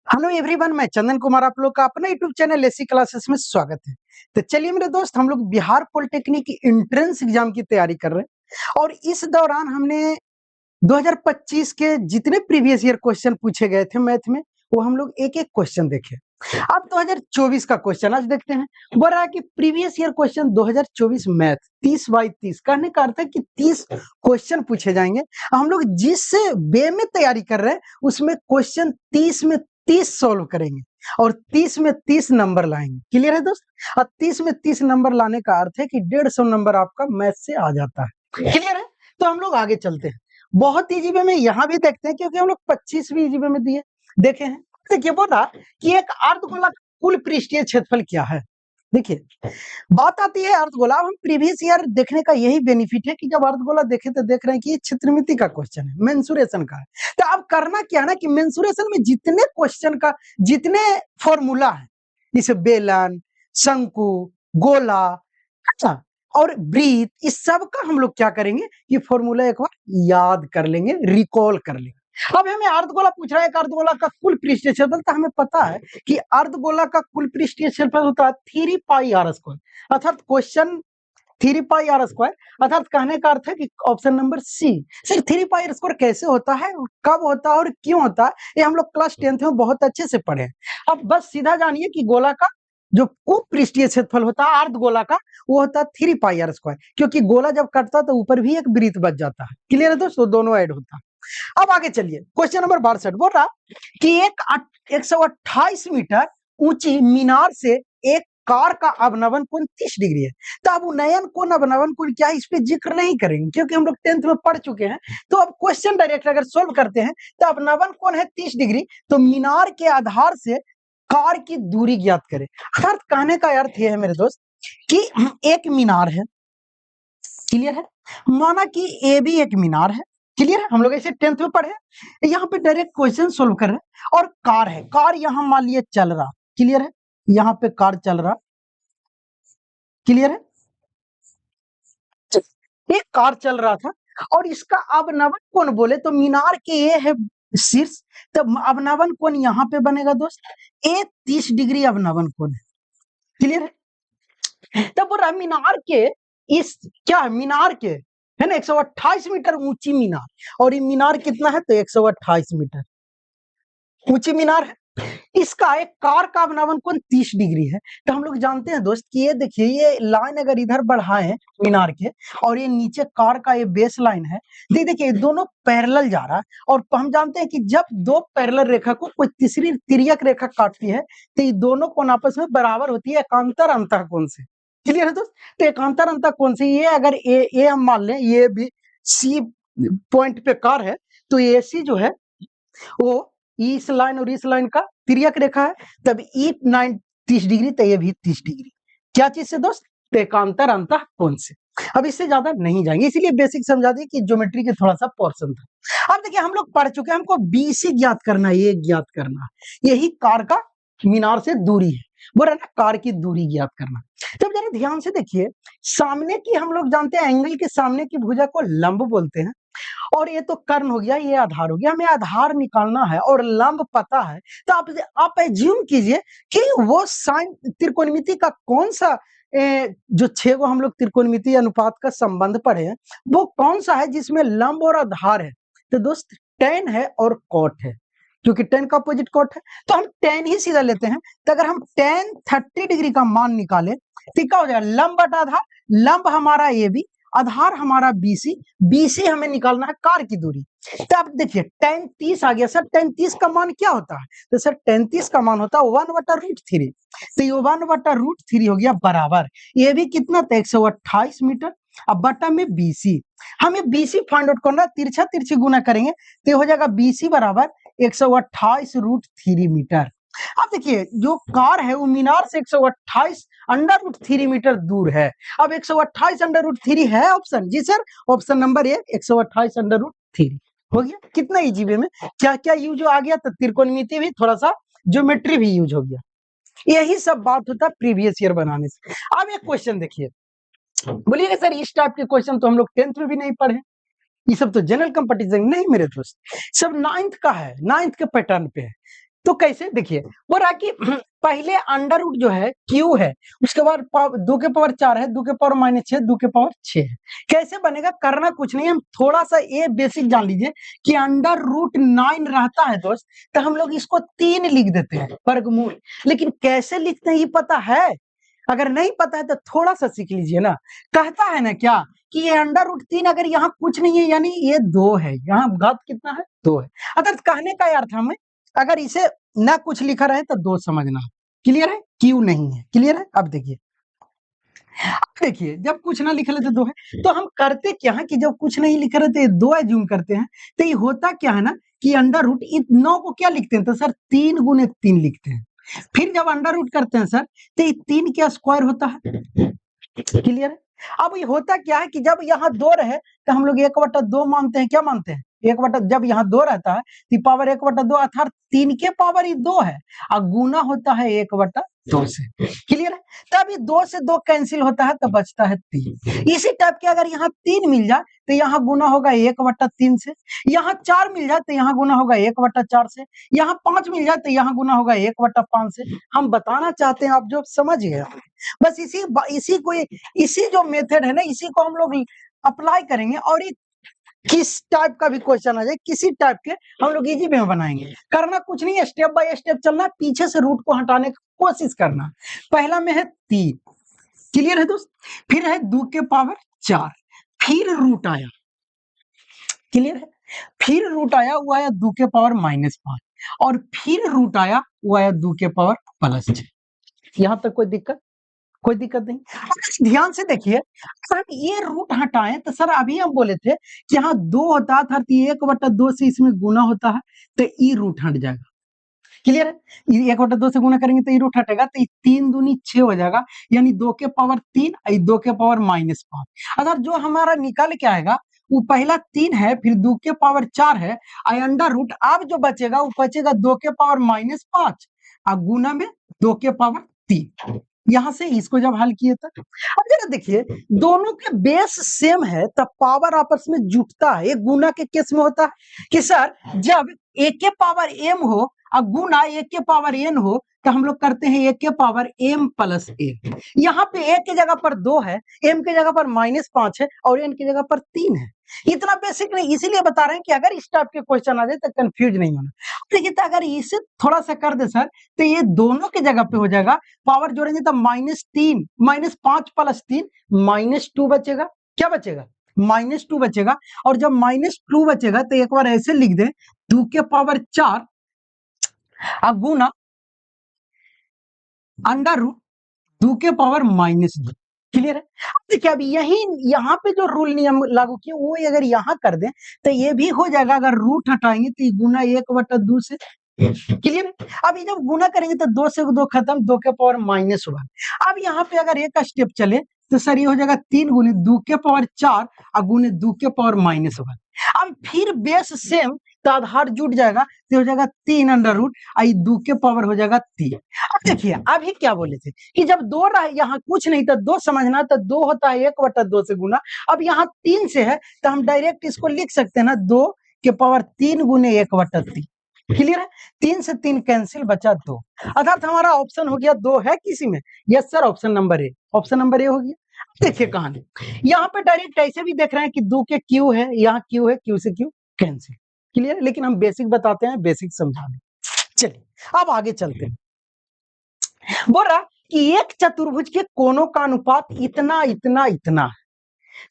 Hello everyone, मैं चंदन कुमार आप लोग का अपना यूट्यूब चैनल एसी क्लासेस में स्वागत है। तो चलिए मेरे दोस्त, हम लोग बिहार पॉलिटेक्निक की एंट्रेंस एग्जाम की तैयारी कर रहे हैं और इस दौरान हमने 2025 के जितने प्रीवियस ईयर क्वेश्चन पूछे गए थे मैथ में, वो हम लोग एक एक क्वेश्चन देखे। अब 2024 का क्वेश्चन आज देखते हैं। बोल रहा है कि previous year question 2024 math 30 by 30, कहने का अर्थ है कि 30 क्वेश्चन पूछे जाएंगे। हम लोग जिस वे में तैयारी कर रहे हैं उसमें क्वेश्चन 30 में 30 सॉल्व करेंगे और 30 में 30 नंबर लाएंगे। क्लियर है दोस्त? और 30 में 30 नंबर लाने का अर्थ है कि 150 नंबर आपका मैथ से आ जाता है। क्लियर है? तो हम लोग आगे चलते हैं। बहुत इजी वे में यहाँ भी देखते हैं क्योंकि हम लोग 25 भी इजी वे में दिए देखे हैं। देखिए, बोला कि एक अर्धगोला का कुल पृष्ठीय क्षेत्रफल क्या है। देखिए, बात आती है अर्धगोला। हम प्रीवियस ईयर देखने का यही बेनिफिट है कि जब अर्धगोला देखे तो देख रहे हैं कि ये क्षेत्रमिति का क्वेश्चन है, मेंसुरेशन का है। तो अब करना क्या है ना कि मेंसुरेशन में जितने क्वेश्चन का जितने फॉर्मूला है, जैसे बेलन, शंकु, गोला, अच्छा, और वृत्त, इस सब का हम लोग क्या करेंगे कि फॉर्मूला एक बार याद कर लेंगे, रिकॉल कर लेंगे। अब हमें अर्धगोला पूछ रहा है, अर्धगोला का कुल पृष्ठीय क्षेत्रफल, तो हमें पता है कि अर्धगोला का कुल पृष्ठीय क्षेत्रफल होता है 3 पाई आर स्क्वायर, अर्थात क्वेश्चन 3 पाई आर स्क्वायर, अर्थात कहने का अर्थ है कि option number C. Sir 3 pi R square कैसे होता है, कब होता है और क्यों होता है, ये हम लोग क्लास 10th में बहुत अच्छे से पढ़े। अब बस सीधा जानिए कि गोला का जो कुपृष्ठीय क्षेत्रफल होता है अर्धगोला का, वो होता है 3 पाई आर स्क्वायर, क्योंकि गोला जब कटता है तो ऊपर भी एक वृत्त बच जाता है। क्लियर है दोस्तों? दोनों ऐड होता है। अब आगे चलिए, क्वेश्चन नंबर 62 बोल रहा कि एक 128 मीटर ऊंची मीनार से एक कार का अवनवन कोण 30 डिग्री है। तो अब उन्नयन कोण अवनवन कोण क्या है, इस पे जिक्र नहीं करेंगे क्योंकि हम लोग 10th में पढ़ चुके हैं। तो अब क्वेश्चन डायरेक्ट अगर सोल्व करते हैं तो अवनवन कोण है 30 डिग्री, तो मीनार के आधार से कार की दूरी ज्ञात करें। अर्थ कहने का अर्थ यह है मेरे दोस्त कि एक मीनार है, क्लियर है, माना कि ए भी एक मीनार है। क्लियर है? हम लोग ऐसे 10th में पढ़े, यहाँ पे डायरेक्ट क्वेश्चन सोल्व कर रहे हैं। और कार है, कार यहाँ मान लिए चल रहा। क्लियर है? यहाँ पे कार चल रहा। क्लियर है? एक कार चल रहा था और इसका अवनवन कोण बोले तो मीनार के ये है शीर्ष, तो अवनवन कोण यहाँ पे बनेगा दोस्त, ए 30 डिग्री अवनवन कोण है। क्लियर है? तब बोल रहा मीनार के इस क्या है, मीनार के है ना 128 मीटर ऊंची मीनार, और ये मीनार कितना है तो 128 मीटर ऊंची मीनार है। इसका एक कार का अवनवन कोण 30 डिग्री है। तो हम लोग जानते हैं दोस्त कि ये देखिए, ये लाइन अगर इधर बढ़ाएं मीनार के और ये नीचे कार का ये बेस लाइन है, देखिए दोनों पैरेलल जा रहा है। और हम जानते हैं कि जब दो पैरेलल रेखा को कोई तीसरी तिर्यक रेखा काटती है तो ये दोनों कोण आपस में बराबर होती है एकांतर अंतः कोण से। क्लियर है दोस्त? तो एकांतर अंतः कोण से ये अगर ए हम मान लें, ये भी सी पॉइंट पे कार है, तो ए सी जो है वो इस लाइन और इस लाइन का तिर्यक रेखा है, तब ई 30 डिग्री तो ये भी 30 डिग्री। क्या चीज से दोस्त? तो एकांतर अंतः कोण से। अब इससे ज्यादा नहीं जाएंगे, इसीलिए बेसिक समझा दी कि ज्योमेट्री के थोड़ा सा पोर्शन था। अब देखिए, हम लोग पढ़ चुके हैं, हमको बीसी ज्ञात करना है, ये ज्ञात करना है, यही कार का मीनार से दूरी है। बोल रहा है ना, कार की दूरी ज्ञात करना। तो जरा ध्यान से देखिए, सामने की हम लोग जानते हैं एंगल के सामने की भुजा को लंब बोलते हैं, और ये तो कर्ण हो गया, ये आधार हो गया। हमें आधार निकालना है और लंब पता है, तो आप एज्यूम कीजिए कि वो साइन त्रिकोणमिति का कौन सा जो 6 गो हम लोग त्रिकोणमिति अनुपात का संबंध पढ़े हैं, वो कौन सा है जिसमें लंब और आधार है। तो दोस्त टेन है और कॉट है, क्योंकि टेन का अपोजिट कॉट है, तो हम टेन ही सीधा लेते हैं। तो अगर हम टेन 30 डिग्री का मान निकाले तो क्या हो जाएगा, लंब बटा आधार। लंब हमारा ए बी, आधार हमारा बीसी, बीसी हमें निकालना है कार की दूरी। तो अब देखिए tan 30 आ गया। सर tan 30 का मान क्या होता है, तो सर tan 30 का मान होता है 1/√3। तो ये 1/√3 हो गया बराबर, ये भी कितना था 128 मीटर। अब बटा में बीसी, हमें बीसी फाइंड आउट करना, तिरछा तिरछी गुना करेंगे तो हो जाएगा बीसी बराबर 128√3 मीटर। अब देखिए, जो कार है वो मीनार से 128√3 मीटर दूर है। अब 128√3 है ऑप्शन, जी सर, ऑप्शन नंबर ए 128√3 हो गया। कितना इजी वे में क्या क्या यूज आ गया, तो त्रिकोणमिति भी, थोड़ा सा ज्योमेट्री भी यूज हो गया। यही सब बात होता है प्रीवियस ईयर बनाने से। अब एक क्वेश्चन देखिए, बोलिएगा सर इस टाइप के क्वेश्चन तो हम लोग 10th में भी नहीं पढ़े, ये सब तो जनरल कंपटीशन नहीं मेरे दोस्त, सब 9th का है, 9th के पैटर्न पे है। तो कैसे देखिए, वो रहा कि पहले अंडर रूट जो है क्यू है, उसके बाद 2 के पावर 4 है, 2 के पावर -6, 2 के पावर 6 है। कैसे बनेगा, करना कुछ नहीं, हम थोड़ा सा ये बेसिक जान लीजिए कि अंडर रूट 9 रहता है दोस्त, तो हम लोग इसको 3 लिख देते हैं वर्गमूल। लेकिन कैसे लिखते हैं ये पता है? अगर नहीं पता है तो थोड़ा सा सीख लीजिए ना। कहता है ना क्या कि ये अंडर रूट 3 अगर यहाँ कुछ नहीं है यानी ये 2 है, यहाँ घात कितना है, 2 है। अगर कहने का अर्थ हमें अगर इसे ना कुछ लिखा रहे तो 2 समझना। क्लियर है, क्यू नहीं है। क्लियर है, अब देखिए, जब कुछ ना लिखे रहते 2 है, तो हम करते क्या है कि जब कुछ नहीं लिखे रहते 2 एज्यूम करते हैं, तो ये होता क्या है ना कि अंडर रूट 9 को क्या लिखते हैं, तो सर 3 गुने 3 लिखते हैं। फिर जब अंडर रूट करते हैं सर, तो ये 3 क्या स्क्वायर होता है। क्लियर है। अब ये होता क्या है कि जब यहाँ 2 रहे तो हम लोग 1/2 मानते हैं। क्या मानते हैं, 1/, जब यहाँ 2 रहता है तो पावर 1/2 अर्थात 3 के पावर ही 2 है और गुना होता है 1/2 से। क्लियर है, तब ये 2 से 2 कैंसिल होता है तो बचता है 3। इसी टाइप के अगर यहाँ 3 मिल जाए तो यहाँ गुना होगा 1/3 से, यहाँ 4 मिल जाए तो यहाँ गुना होगा 1/4 से, यहाँ 5 मिल जाए तो यहाँ गुना होगा 1/5 से। हम बताना चाहते हैं, आप जो समझ गए, बस इसी जो मेथड है ना, इसी को हम लोग अप्लाई करेंगे और किस टाइप का भी क्वेश्चन आ जाए, किसी टाइप के हम लोग इजी में बनाएंगे। करना कुछ नहीं है, स्टेप बाय स्टेप चलना, पीछे से रूट को हटाने की कोशिश करना। पहला में है 3। क्लियर है दोस्त, फिर है 2 के पावर 4, फिर रूट आया। क्लियर है, फिर रूट आया, वो आया 2 के पावर -5, और फिर रूट आया, वो आया 2 के पावर +6। यहां तक कोई दिक्कत नहीं। अगर ध्यान से देखिए, सर ये रूट हटाएं तो सर अभी हम बोले थे कि यहाँ 2 होता है, 1/2 से इसमें गुना होता है तो ई रूट हट जाएगा। क्लियर है, 1/2 से गुना करेंगे तो ई रूट हटेगा, तो 3 दूनी 6 हो जाएगा, यानी 2 के पावर 3 और 2 के पावर -5। अगर जो हमारा निकल के आएगा वो पहला 3 है, फिर 2 के पावर 4 है और अंडर रूट, अब जो बचेगा वो बचेगा 2 के पावर -5 और गुना में 2 के पावर 3। यहां से इसको जब हल किए तक, अब जरा देखिए, दोनों के बेस सेम है तब पावर आपस में जुटता है। एक गुना के केस में होता है कि सर जब a के पावर m हो और गुना a के पावर n हो तो हम लोग करते हैं a के पावर m + n। यहाँ पे a की जगह पर 2 है, m की जगह पर -5 है और n की जगह पर 3 है। इतना बेसिक नहीं, इसीलिए बता रहे हैं कि अगर इस टाइप के क्वेश्चन आ जाए तो कंफ्यूज नहीं होना। देखिए, तो अगर इसे थोड़ा सा कर दे सर तो ये दोनों की जगह पे हो जाएगा, पावर जोड़ेंगे तो -3 -5 + 3 -2 बचेगा। क्या बचेगा, -2 बचेगा। और जब -2 बचेगा तो एक बार ऐसे लिख दे, 2 के पावर 4 अब गुना अंडर रूट 2 के पावर -2। क्लियर है, देखिए अब यहाँ पे जो रूल नियम लागू किए वो अगर यहाँ कर दें तो ये भी हो जाएगा। अगर रूट हटाएंगे तो ये गुना 1/2 से। क्लियर है, अब ये जब गुना करेंगे तो 2 से 2 खत्म, 2 के पावर -1। अब यहाँ पे अगर एक स्टेप चले तो सर ये हो जाएगा 3 गुने 2 के पावर 4 और गुने 2 के पावर -1। अब फिर बेस सेम तो आधार जुट जाएगा तो हो जाएगा 3 अंडर रूट आई 2 के पावर हो जाएगा 3। अब देखिए अभी क्या बोले थे कि जब 2 रहा, यहाँ कुछ नहीं तो 2 समझना, तो 2 होता है 1/2 से गुना। अब यहाँ 3 से है तो हम डायरेक्ट इसको लिख सकते हैं ना, 2 के पावर 3 गुने 1/3। क्लियर है, 3 से 3 कैंसिल, बचा 2। अर्थात हमारा ऑप्शन हो गया 2 है किसी में। यस सर, ऑप्शन नंबर ए हो गया। देखिए कहानी यहाँ पे डायरेक्ट ऐसे भी देख रहे हैं कि 2 के क्यू है, यहाँ क्यू है, क्यू से क्यू कैंसिल। क्लियर है, लेकिन हम बेसिक बताते हैं, बेसिक समझा दें। चलिए अब आगे चलते हैं। बोल रहा कि एक चतुर्भुज के कोनों का अनुपात इतना इतना इतना है,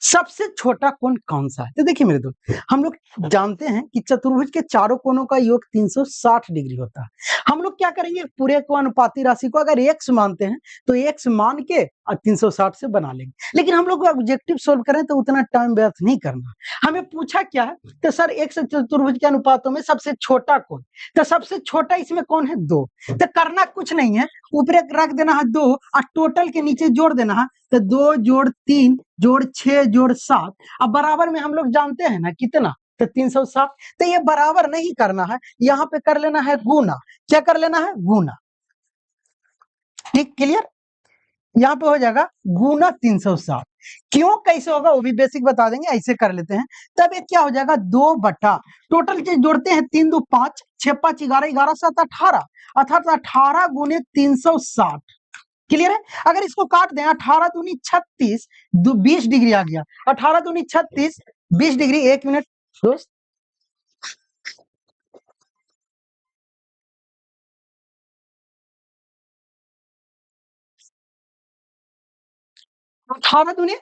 सबसे छोटा कोण कौन सा है। तो देखिए मेरे दोस्त, हम लोग जानते हैं कि चतुर्भुज के चारों कोनों का योग 360 डिग्री होता है। हम लोग क्या करेंगे, पूरे को अनुपाती राशि को अगर x मानते हैं तो x मान के 360 से बना लेंगे। लेकिन हम लोग ऑब्जेक्टिव सोल्व करें तो उतना टाइम व्यर्थ नहीं करना। हमें पूछा क्या है, तो सर एक चतुर्भुज के अनुपातों में सबसे छोटा कोण, तो सबसे छोटा इसमें कौन है, 2। तो करना कुछ नहीं है, ऊपर रख देना है 2 और टोटल के नीचे जोड़ देना है, तो 2 जोड़ 3 जोड़ 6 जोड़ 7। अब बराबर में हम लोग जानते हैं ना कितना, तो 360। तो ये बराबर नहीं करना है, यहाँ पे कर लेना है गुना। क्या कर लेना है, गुना। ठीक, क्लियर, यहाँ पे हो जाएगा गुना 360। क्यों कैसे होगा वो भी बेसिक बता देंगे, ऐसे कर लेते हैं। तब ये क्या हो जाएगा 2 बटा टोटल चीज जोड़ते हैं 3 2 5 6 5 11 11 7 18 अर्थात 18 गुने 360। क्लियर है। अगर इसको काट दें 18 दूनी 36 20 डिग्री आ गया। 18 दूनी 36 20 डिग्री। 1 मिनट दोस्त, 18 दूनी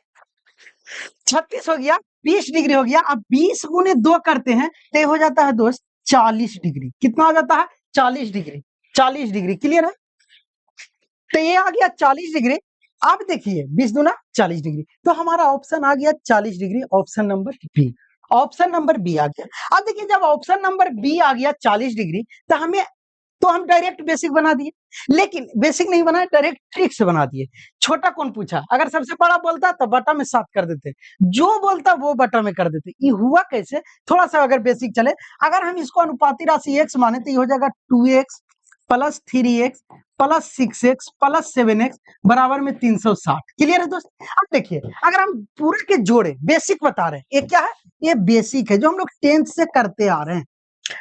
36 हो गया, 20 डिग्री हो गया। अब 20 गुने 2 करते हैं तो हो जाता है दोस्त 40 डिग्री। कितना हो जाता है 40 डिग्री। 40 डिग्री क्लियर है। तो ये आ गया 40 डिग्री। अब देखिए 20 दूना 40 डिग्री, तो हमारा ऑप्शन आ गया 40 degree, option number B. Option number B आ गया। अब देखिए जब ऑप्शन नंबर बी आ गया 40 डिग्री तो हम डायरेक्ट बेसिक बना दिए, लेकिन बेसिक नहीं बनाए, डायरेक्ट ट्रिक से बना दिए। छोटा कौन पूछा, अगर सबसे बड़ा बोलता तो बटा में 7 कर देते, जो बोलता वो बटा में कर देते। ये हुआ कैसे, थोड़ा सा अगर बेसिक चले, अगर हम इसको अनुपाती राशि x माने तो ये हो जाएगा 2x plus 3x plus 6x plus 7x बराबर में 360। क्लियर है दोस्त। अब देखिए अगर हम पूरे के जोड़े, बेसिक बता रहे हैं, ये क्या है, ये बेसिक है जो हम लोग 10th से करते आ रहे हैं।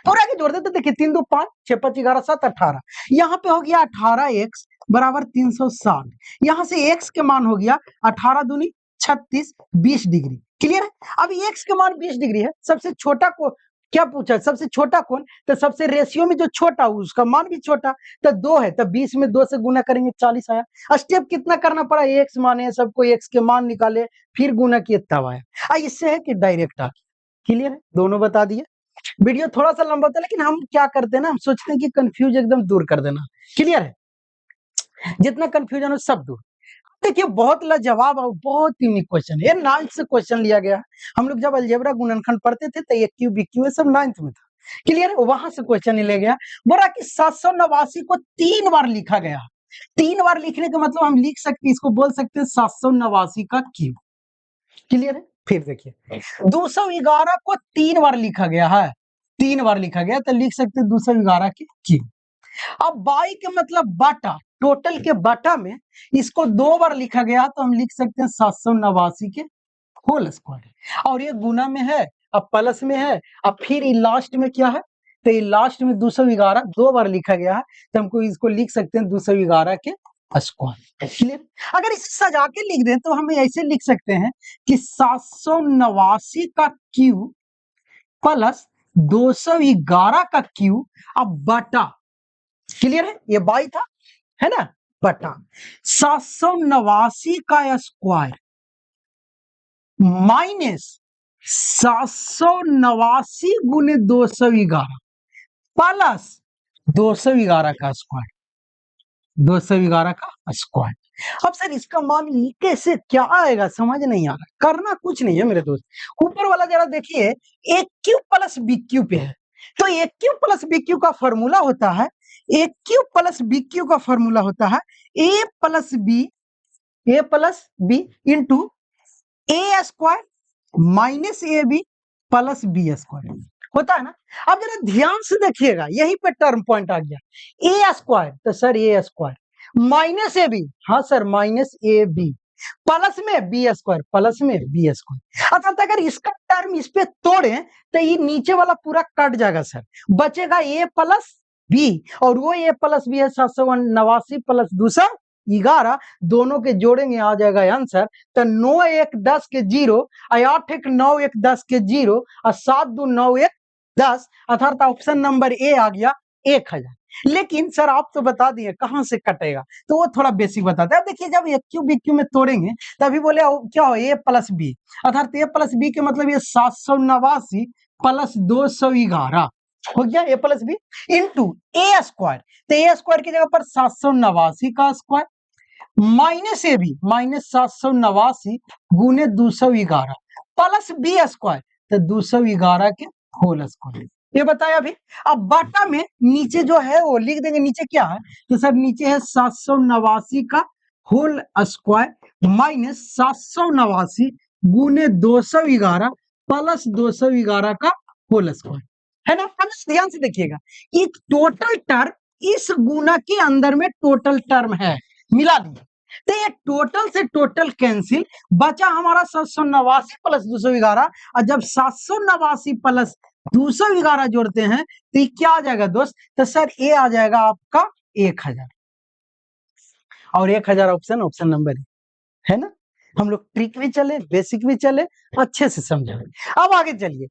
और आगे जोड़ देते, देखिए 3 2 5 6 5 11 7 18, यहाँ पे हो गया 18x बराबर 360। यहाँ से x के मान हो गया 18 दूनी 36 20 डिग्री। क्लियर है। अब x के मान 20 डिग्री है, सबसे छोटा को क्या पूछा, सबसे छोटा कौन, तो सबसे रेशियो में जो छोटा उसका मान भी छोटा, तो 2 है, तो 20 में 2 से गुना करेंगे 40 आया। स्टेप कितना करना पड़ा, x माने सबको x के मान निकाले फिर गुना किए तब आया। इससे है कि डायरेक्ट आ। क्लियर है, दोनों बता दिए। वीडियो थोड़ा सा लंबा होता है, लेकिन हम क्या करते हैं ना, हम सोचते हैं कि कंफ्यूज एकदम दूर कर देना। क्लियर है, जितना कंफ्यूजन हो सब दूर। देखिए बहुत लाजवाब और बहुत यूनिक क्वेश्चन है, 9th से क्वेश्चन लिया गया। हम लोग जब अलजेब्रा गुणनखंड पढ़ते थे तो ये क्यू बी क्यू सब 9th में था। क्लियर है, वहां से क्वेश्चन ले गया। बोला कि 789 को 3 बार लिखा गया। 3 बार लिखने का मतलब हम लिख सकते, इसको बोल सकते हैं 789 का क्यूब। क्लियर है। फिर देखिए 211 को 3 बार लिखा गया है, 3 बार लिखा गया तो लिख सकते 211 के क्यूब। अब बाई के मतलब बटा, टोटल के बटा में इसको 2 बार लिखा गया तो हम लिख सकते हैं 789 के होल स्क्वायर। और ये गुना में है, अब प्लस में है, अब फिर लास्ट में क्या है, तो ये लास्ट में 211 2 बार लिखा गया है तो हमको इसको लिख सकते हैं 211 के स्क्वायर। क्लियर। अगर इसे सजा के लिख दें तो हम ऐसे लिख सकते हैं कि 789 का क्यूब प्लस 211 का क्यूब अब बटा। क्लियर है, ये बाई था है ना, बटा 789 का स्क्वायर माइनस 789 गुने 211 प्लस 211 का स्क्वायर, 211 का स्क्वायर। अब सर इसका मान कैसे क्या आएगा, समझ नहीं आ रहा। करना कुछ नहीं है मेरे दोस्त, ऊपर वाला जरा देखिए, A cube plus B cube पे है, तो A cube plus B cube का फॉर्मूला होता है, A cube plus B cube का फॉर्मूला होता है A plus B into A square minus A B plus B square होता है ना। अब जरा ध्यान से देखिएगा, यहीं पे टर्म पॉइंट आ गया, ए स्क्वायर तो sir A square minus A B, हाँ sir minus A B plus में बी स्क्वायर, प्लस में बी स्क्वायर। अर्थात अगर इसका टर्म इस पे तोड़े तो ये नीचे वाला पूरा कट जाएगा सर, बचेगा ए प्लस बी, और वो ए प्लस बी है 789 प्लस 211, दोनों के जोड़ेंगे आ जाएगा आंसर। तो 9 1 10 के 0, 8 1 9 1 10 के 0 और 7 2 9 1 10, अर्थात ऑप्शन नंबर ए आ गया 1000। लेकिन सर आप तो बता दिए कहां से कटेगा, तो वो थोड़ा बेसिक बताते हैं। अब देखिए जब ए क्यू बी क्यू में तोड़ेंगे तभी बोले क्या हो, ए प्लस बी, अर्थात ए प्लस बी के मतलब ये 789 प्लस 211 हो गया A plus B into A square, तो ए स्क्वायर की जगह पर 789 का स्क्वायर माइनस ए बी माइनस 789 गुने 211 प्लस बी स्क्वायर, तो 211 के होल स्क्वायर। ये बताया अभी। अब बटा में नीचे जो है वो लिख देंगे, नीचे क्या है, तो सर नीचे है 789 का होल स्क्वायर माइनस 789 गुने 211 प्लस 211 का होल स्क्वायर, है ना। अब ध्यान से देखिएगा, ये टोटल टर्म इस गुना के अंदर में टोटल टर्म है, मिला दिया। तो ये टोटल से टोटल कैंसिल, बचा हमारा 789 प्लस 211, और जब 789 प्लस 211 जोड़ते हैं तो ये क्या आ जाएगा दोस्त? तो सर ये आ जाएगा आपका 1000, और 1000 ऑप्शन नंबर है ना। हम लोग ट्रिक भी चले, बेसिक भी चले, अच्छे से समझे। अब आगे चलिए,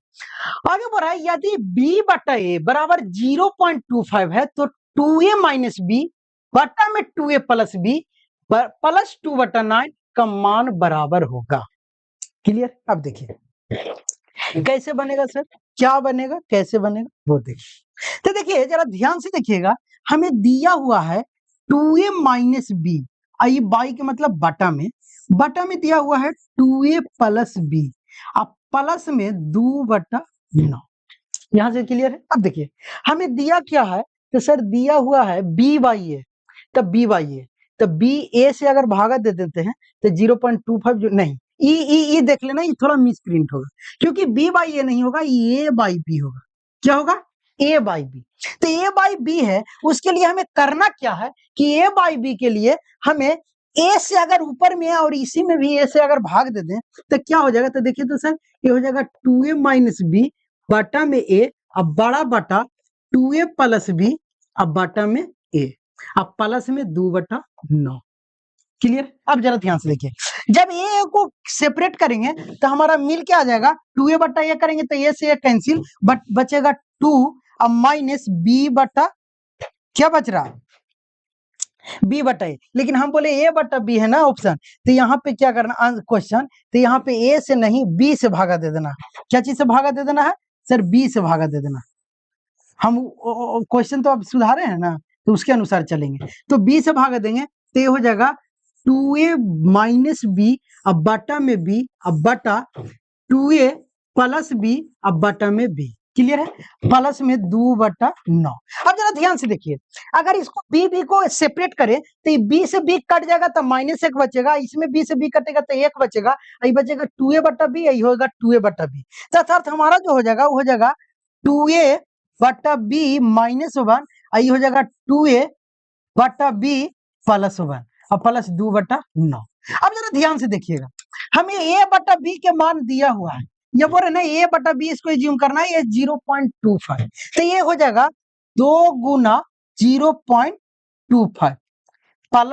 आगे बढ़ा, यदि b बटा a बराबर 0.25 है तो 2a माइनस बी बटा में 2a प्लस बी प्लस 2/9 का मान बराबर होगा। क्लियर? अब देखिए कैसे बनेगा सर, क्या बनेगा, कैसे बनेगा वो देखिए। तो देखिए जरा ध्यान से देखिएगा, हमें दिया हुआ है 2a minus B, I by के मतलब बटा में दिया हुआ है 2a प्लस बी, अब प्लस में 2/9। यहां से क्लियर है? अब देखिए हमें दिया क्या है, तो सर दिया हुआ है b बाई ए, तब b बाई ए, तो b a से अगर भागा दे देते हैं तो 0.25 जो नहीं, ई देख लेना, ये थोड़ा मिस प्रिंट होगा, क्योंकि b बाई ए नहीं होगा, a बाई बी होगा। क्या होगा? a by B. तो a बाई बी है, उसके लिए हमें करना क्या है कि a बाई बी के लिए हमें a से अगर ऊपर में है और इसी में भी a से अगर भाग दे दें तो क्या हो जाएगा? तो देखिए तो सर ये हो जाएगा 2a माइनस बी बटा में ए, अब बड़ा बटा 2a प्लस बी, अब बटा में ए, अब प्लस में 2/9। क्लियर? अब जरा ध्यान से देखिए, जब ए को सेपरेट करेंगे तो हमारा मिल क्या आ जाएगा? 2a बटा ए करेंगे तो ए से ए कैंसिल, बट बचेगा 2, अब माइनस बी बटा क्या बच रहा? बी बटा ए, लेकिन हम बोले ए बटा बी है ना ऑप्शन, तो यहाँ पे क्या करना क्वेश्चन, तो यहाँ पे ए से नहीं बी से भागा दे देना। क्या चीज से भागा दे देना है सर? बी से भागा दे देना। हम क्वेश्चन तो अब सुधारे हैं ना, तो उसके अनुसार चलेंगे, तो बी से भागा देंगे तो ये हो जाएगा 2a माइनस बी, अब बटा में बी, अब बटा 2a प्लस बी, अब बटा में बी। क्लियर है? प्लस में 2/9। अब जरा ध्यान से देखिए, अगर इसको बी को सेपरेट करें तो ये बी से बी कट जाएगा तो -1 बचेगा, इसमें बी से बी कटेगा तो 1 बचेगा, ये बचेगा 2a बटा बी, यही होगा 2a बटा बी। तो अर्थात हमारा जो हो जाएगा वो हो जाएगा 2a बटा बी -1, यही हो जाएगा 2a बटा बी प्लस 1, और प्लस 2/9। अब जरा ध्यान से देखिएगा, हमें a बटा बी के मान दिया हुआ है, ये बोल रहे ना a बटा बी, इसको एज्यूम करना है, ये 0.25, तो ये हो जाएगा 2 गुना 0.25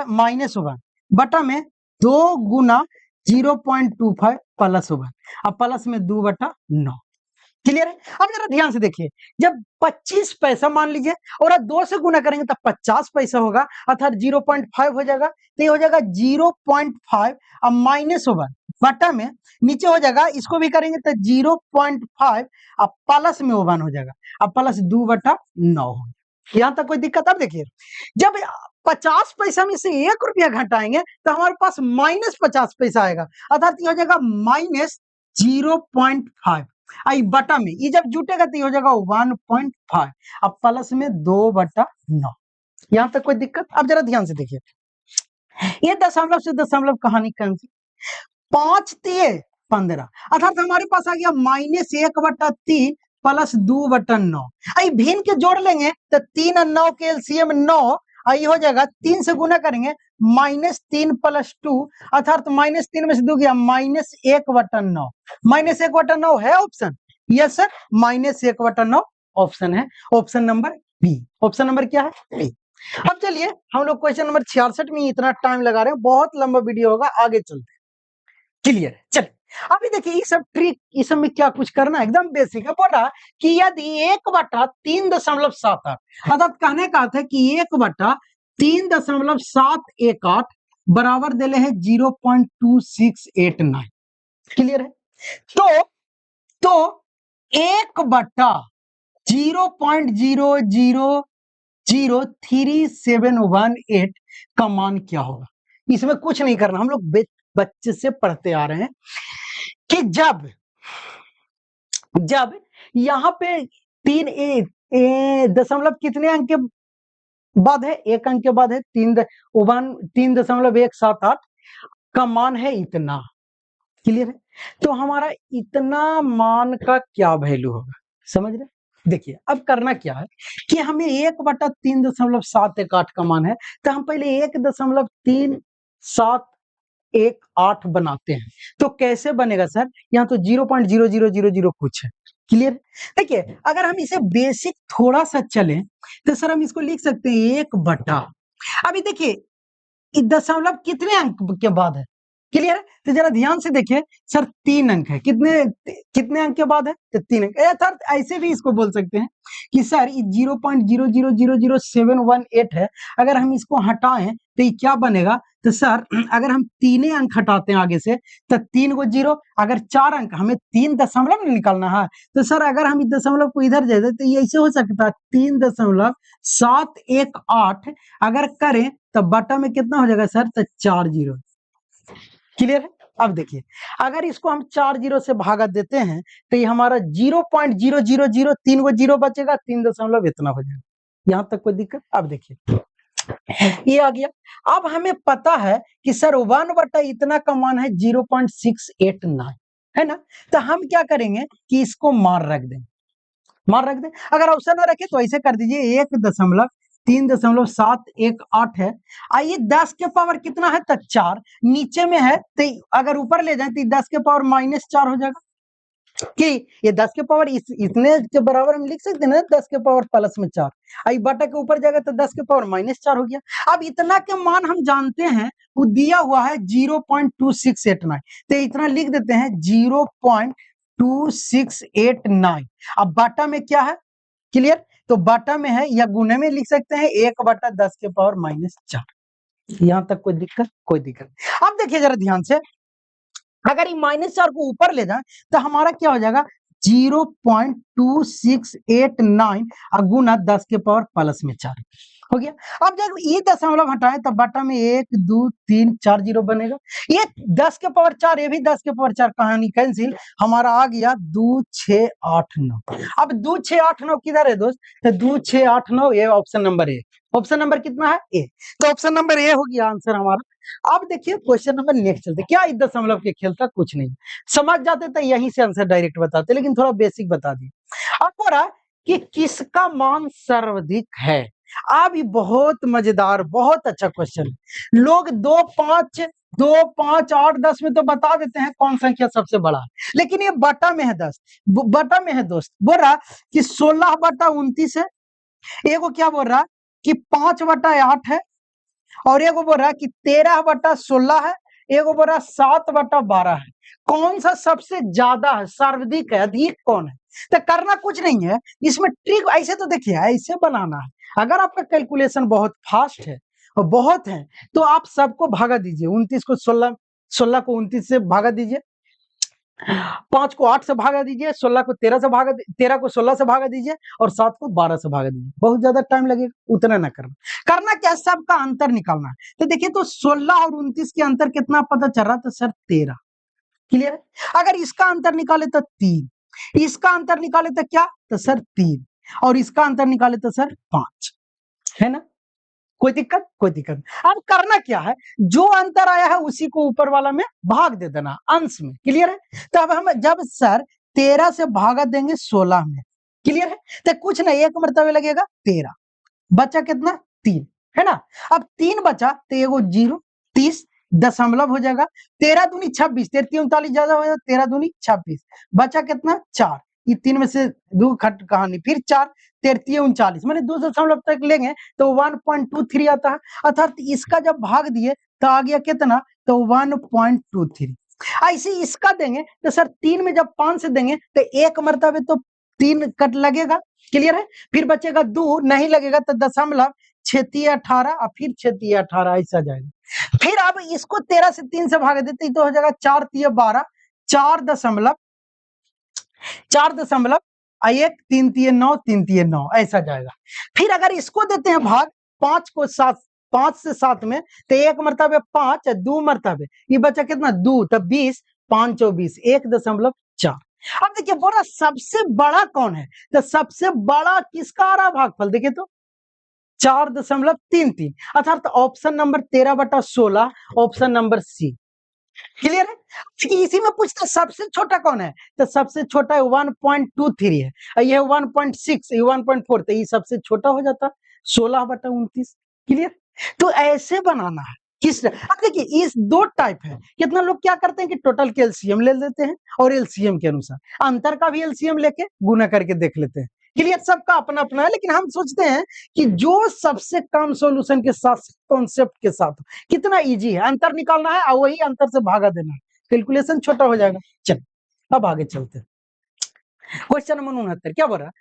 -1 बटा में 2 गुना 0.25 प्लस 1, अब प्लस में 2/9। क्लियर है? अब जरा ध्यान से देखिए, जब 25 पैसा मान लीजिए और आप 2 से गुना करेंगे तो 50 पैसा होगा, अर्थात 0.5 हो जाएगा, तो ये हो जाएगा 0.5, अब -1 बटा में नीचे हो जाएगा, इसको भी करेंगे तो 0.5, अब प्लस में 1 हो जाएगा, अब प्लस 2/9 हो। यहाँ तक कोई दिक्कत? अब देखिए जब 50 पैसा में से 1 रुपया घटाएंगे तो हमारे पास -50 पैसा आएगा, अर्थात ये हो जाएगा -0.5, आई बटा में ये जब जुटेगा तो ये हो जाएगा 1.5, अब प्लस में 2/9। यहां तक कोई दिक्कत? अब जरा ध्यान से देखिए, ये दशमलव से दशमलव कहानी कैंसिल, 5×3 = 15, अर्थात हमारे पास आ गया -1/3 प्लस 2/9। आई भिन्न के जोड़ लेंगे तो 3 और 9 के एलसीएम 9, आई हो जाएगा 3 से गुना करेंगे -3 प्लस 2, अर्थात -3 में से 2 गया -1/9, -1/9 है ऑप्शन? यस सर, -1/9 ऑप्शन है, option number B. Option number क्या है? बी। अब चलिए हम लोग क्वेश्चन नंबर 66 में इतना टाइम लगा रहे हैं, बहुत लंबा वीडियो होगा, आगे चलते हैं। क्लियर है? चलिए अभी देखिए ये सब ट्रिक, इस सब में क्या कुछ करना एकदम बेसिक है। बोल रहा कि यदि 1/3.78, अर्थात कहने का अर्थ है कि 1/3.718 बराबर देले है 0.2689। क्लियर है? तो 1/0.0003718 का मान क्या होगा? इसमें कुछ नहीं करना, हम लोग बच्चे से पढ़ते आ रहे हैं कि जब यहां पे 3 दशमलव कितने अंक के बाद है? 1 अंक के बाद है, 3.178 का मान है इतना। क्लियर है? तो हमारा इतना मान का क्या वैल्यू होगा, समझ रहे? देखिए अब करना क्या है कि हमें 1/3.718 का मान है, तो हम पहले 1.3 718 बनाते हैं। तो कैसे बनेगा सर? यहाँ तो 0.0000 कुछ है। क्लियर? देखिए अगर हम इसे बेसिक थोड़ा सा चलें तो सर हम इसको लिख सकते हैं 1/। अभी देखिए दशमलव कितने अंक के बाद है? क्लियर है? तो जरा ध्यान से देखिए सर 3 अंक है। कितने कितने अंक के बाद है? तो 3 अंक। अर्थात ऐसे भी इसको बोल सकते हैं कि सर 0.00000718 है, अगर हम इसको हटाएं तो ये क्या बनेगा? तो सर अगर हम 3 अंक हटाते हैं आगे से तो 3 को 0, अगर 4 अंक हमें 3 दशमलव निकालना है तो सर अगर हम इस दशमलव को इधर दे दें तो ये ऐसे हो सकता है 3.718 अगर करें तो बटा में कितना हो जाएगा सर? तो 4 जीरो। क्लियर है? अब देखिए अगर इसको हम 4 जीरो से भागा देते हैं तो ये हमारा 0.0003 को 0 बचेगा, 3 दशमलव इतना हो जाएगा। यहां तक कोई दिक्कत? अब देखिए ये आ गया। अब हमें पता है कि सर 1 बटा इतना का मान है 0.689, है ना? तो हम क्या करेंगे कि इसको मार रख दें। अगर ऑप्शन में रखे तो ऐसे कर दीजिए 1.3.718 है। आइए 10 के पावर कितना है? तो 4 नीचे में है तो अगर ऊपर ले जाए तो 10 के पावर -4 हो जाएगा कि ये 10 के पावर इतने के बराबर हम लिख सकते हैं ना, 10 के पावर +4। आई बटा के ऊपर जाएगा तो 10 के पावर -4 हो गया। अब इतना के मान हम जानते हैं वो दिया हुआ है 0.2689, तो इतना लिख देते हैं 0.2689। अब बाटा में क्या है? क्लियर? तो बाटा में है या गुने में लिख सकते हैं 1/10 के पावर -4। यहां तक कोई दिक्कत? कोई दिक्कत। अब देखिए जरा ध्यान से, अगर ये -4 को ऊपर ले जाए तो हमारा क्या हो जाएगा? 0.2689 गुना 10 के पावर +4 हो गया। अब जब ये दशमलव हटाए तब बटा में 1 2 3 4 जीरो बनेगा। ये 10 के पावर 4, ये भी 10 के पावर 4, कहानी कैंसिल। हमारा आ गया 2689। अब 2689 किधर है दोस्त? तो 2689 ये ऑप्शन नंबर ए। ऑप्शन नंबर कितना है? ए। तो ऑप्शन नंबर ए हो गया आंसर हमारा। अब देखिए क्वेश्चन नंबर नेक्स्ट चलते। क्या इस दशमलव के खेल था? कुछ नहीं, समझ जाते तो यहीं से आंसर डायरेक्ट बताते, लेकिन थोड़ा बेसिक बता दिए। अब हो रहा कि किसका मान सर्वाधिक है। अब ये बहुत मजेदार, बहुत अच्छा क्वेश्चन है। लोग 2 5 8 10 में तो बता देते हैं कौन संख्या सबसे बड़ा है, लेकिन ये बटा में है 10, बटा में है दोस्त। बोल रहा कि 16/29 है, एगो क्या बोल रहा कि 5/8 है, और एगो बोल रहा है कि 13/16 है, एगो बोल रहा 7/12 है। कौन सा सबसे ज्यादा है, सर्वाधिक है, अधिक कौन है? तो करना कुछ नहीं है इसमें, ट्रिक ऐसे तो देखिए ऐसे बनाना है। अगर आपका कैलकुलेशन बहुत फास्ट है और बहुत है तो आप सबको भागा दीजिए। 29 को 16, 16 को 29 से भागा दीजिए, 5 को 8 से भागा दीजिए, 16 को 13 से भागा, 13 को 16 से भागा दीजिए और 7 को 12 से भागा दीजिए। बहुत ज्यादा टाइम लगेगा, उतना ना करना। करना क्या, सबका अंतर निकालना है। तो देखिए तो 16 और 29 के अंतर कितना पता चल रहा? तो सर 13। क्लियर है? अगर इसका अंतर निकाले तो 3, इसका अंतर निकाले तो क्या? तो सर 3, और इसका अंतर निकाले तो सर 5, है ना? कोई दिक्कत? कोई दिक्कत। अब करना क्या है, जो अंतर आया है उसी को ऊपर वाला में भाग दे देना अंश में। क्लियर है? तो अब हम जब सर 13 से भागा देंगे 16 में, क्लियर है? तो कुछ नहीं, एक मरतबे लगेगा 13, बचा कितना? 3, है ना? अब 3 बचा तो एगो 0, 30 दशमलव हो जाएगा। 13 दूनी 26, 33 39 ज्यादा हो जाएगा, 13 दूनी 26, बचा कितना? 4। ये 3 में से 2 खट कहानी, फिर 4 33 39, मैंने 2 दशमलव तक लेंगे तो 1.23 आता है। अर्थात इसका जब भाग दिए तो आ गया कितना? तो 1.23। ऐसे इसका देंगे तो सर 3 में जब 5 से देंगे तो एक मरतबे तो 3 कट लगेगा। क्लियर है? फिर बचेगा 2, नहीं लगेगा तो दशमलव 6 18 और फिर 6 18 ऐसा जाएगा। फिर अब इसको 13 से 3 से भाग देते तो हो जाएगा 4 12, 4 दशमलव 1 3 9 3 9 ऐसा जाएगा। फिर अगर इसको देते हैं भाग 5 को 7, 5 से 7 में तो एक मरतबे 5, 2 मरतबे, ये बचा कितना? 2, तो 20, 5 24, 1.4। अब देखिए बोला सबसे बड़ा कौन है? तो सबसे बड़ा किसका आ रहा भागफल? देखिए तो 4.33, अर्थात option number 13/16, option number C. Clear है? इसी में पूछता सबसे छोटा कौन है? तो सबसे छोटा 1.23 है, ये 1.6, ये 1.4, तो ये सबसे छोटा हो जाता 16/29। क्लियर? तो ऐसे बनाना है। किस अब देखिए इस दो टाइप है। कितना लोग क्या करते हैं कि टोटल के एलसीएम ले लेते हैं और एलसीएम के अनुसार अंतर का भी एलसीएम लेके गुना करके देख लेते हैं। क्लियर, सबका अपना अपना है, लेकिन हम सोचते हैं कि जो सबसे कम सॉल्यूशन के साथ कॉन्सेप्ट के साथ कितना इजी है, अंतर निकालना है और वही अंतर से भागा देना है, कैलकुलेशन छोटा हो जाएगा। चल अब आगे चलते हैं। क्वेश्चन नंबर 69 क्या बोल रहा है,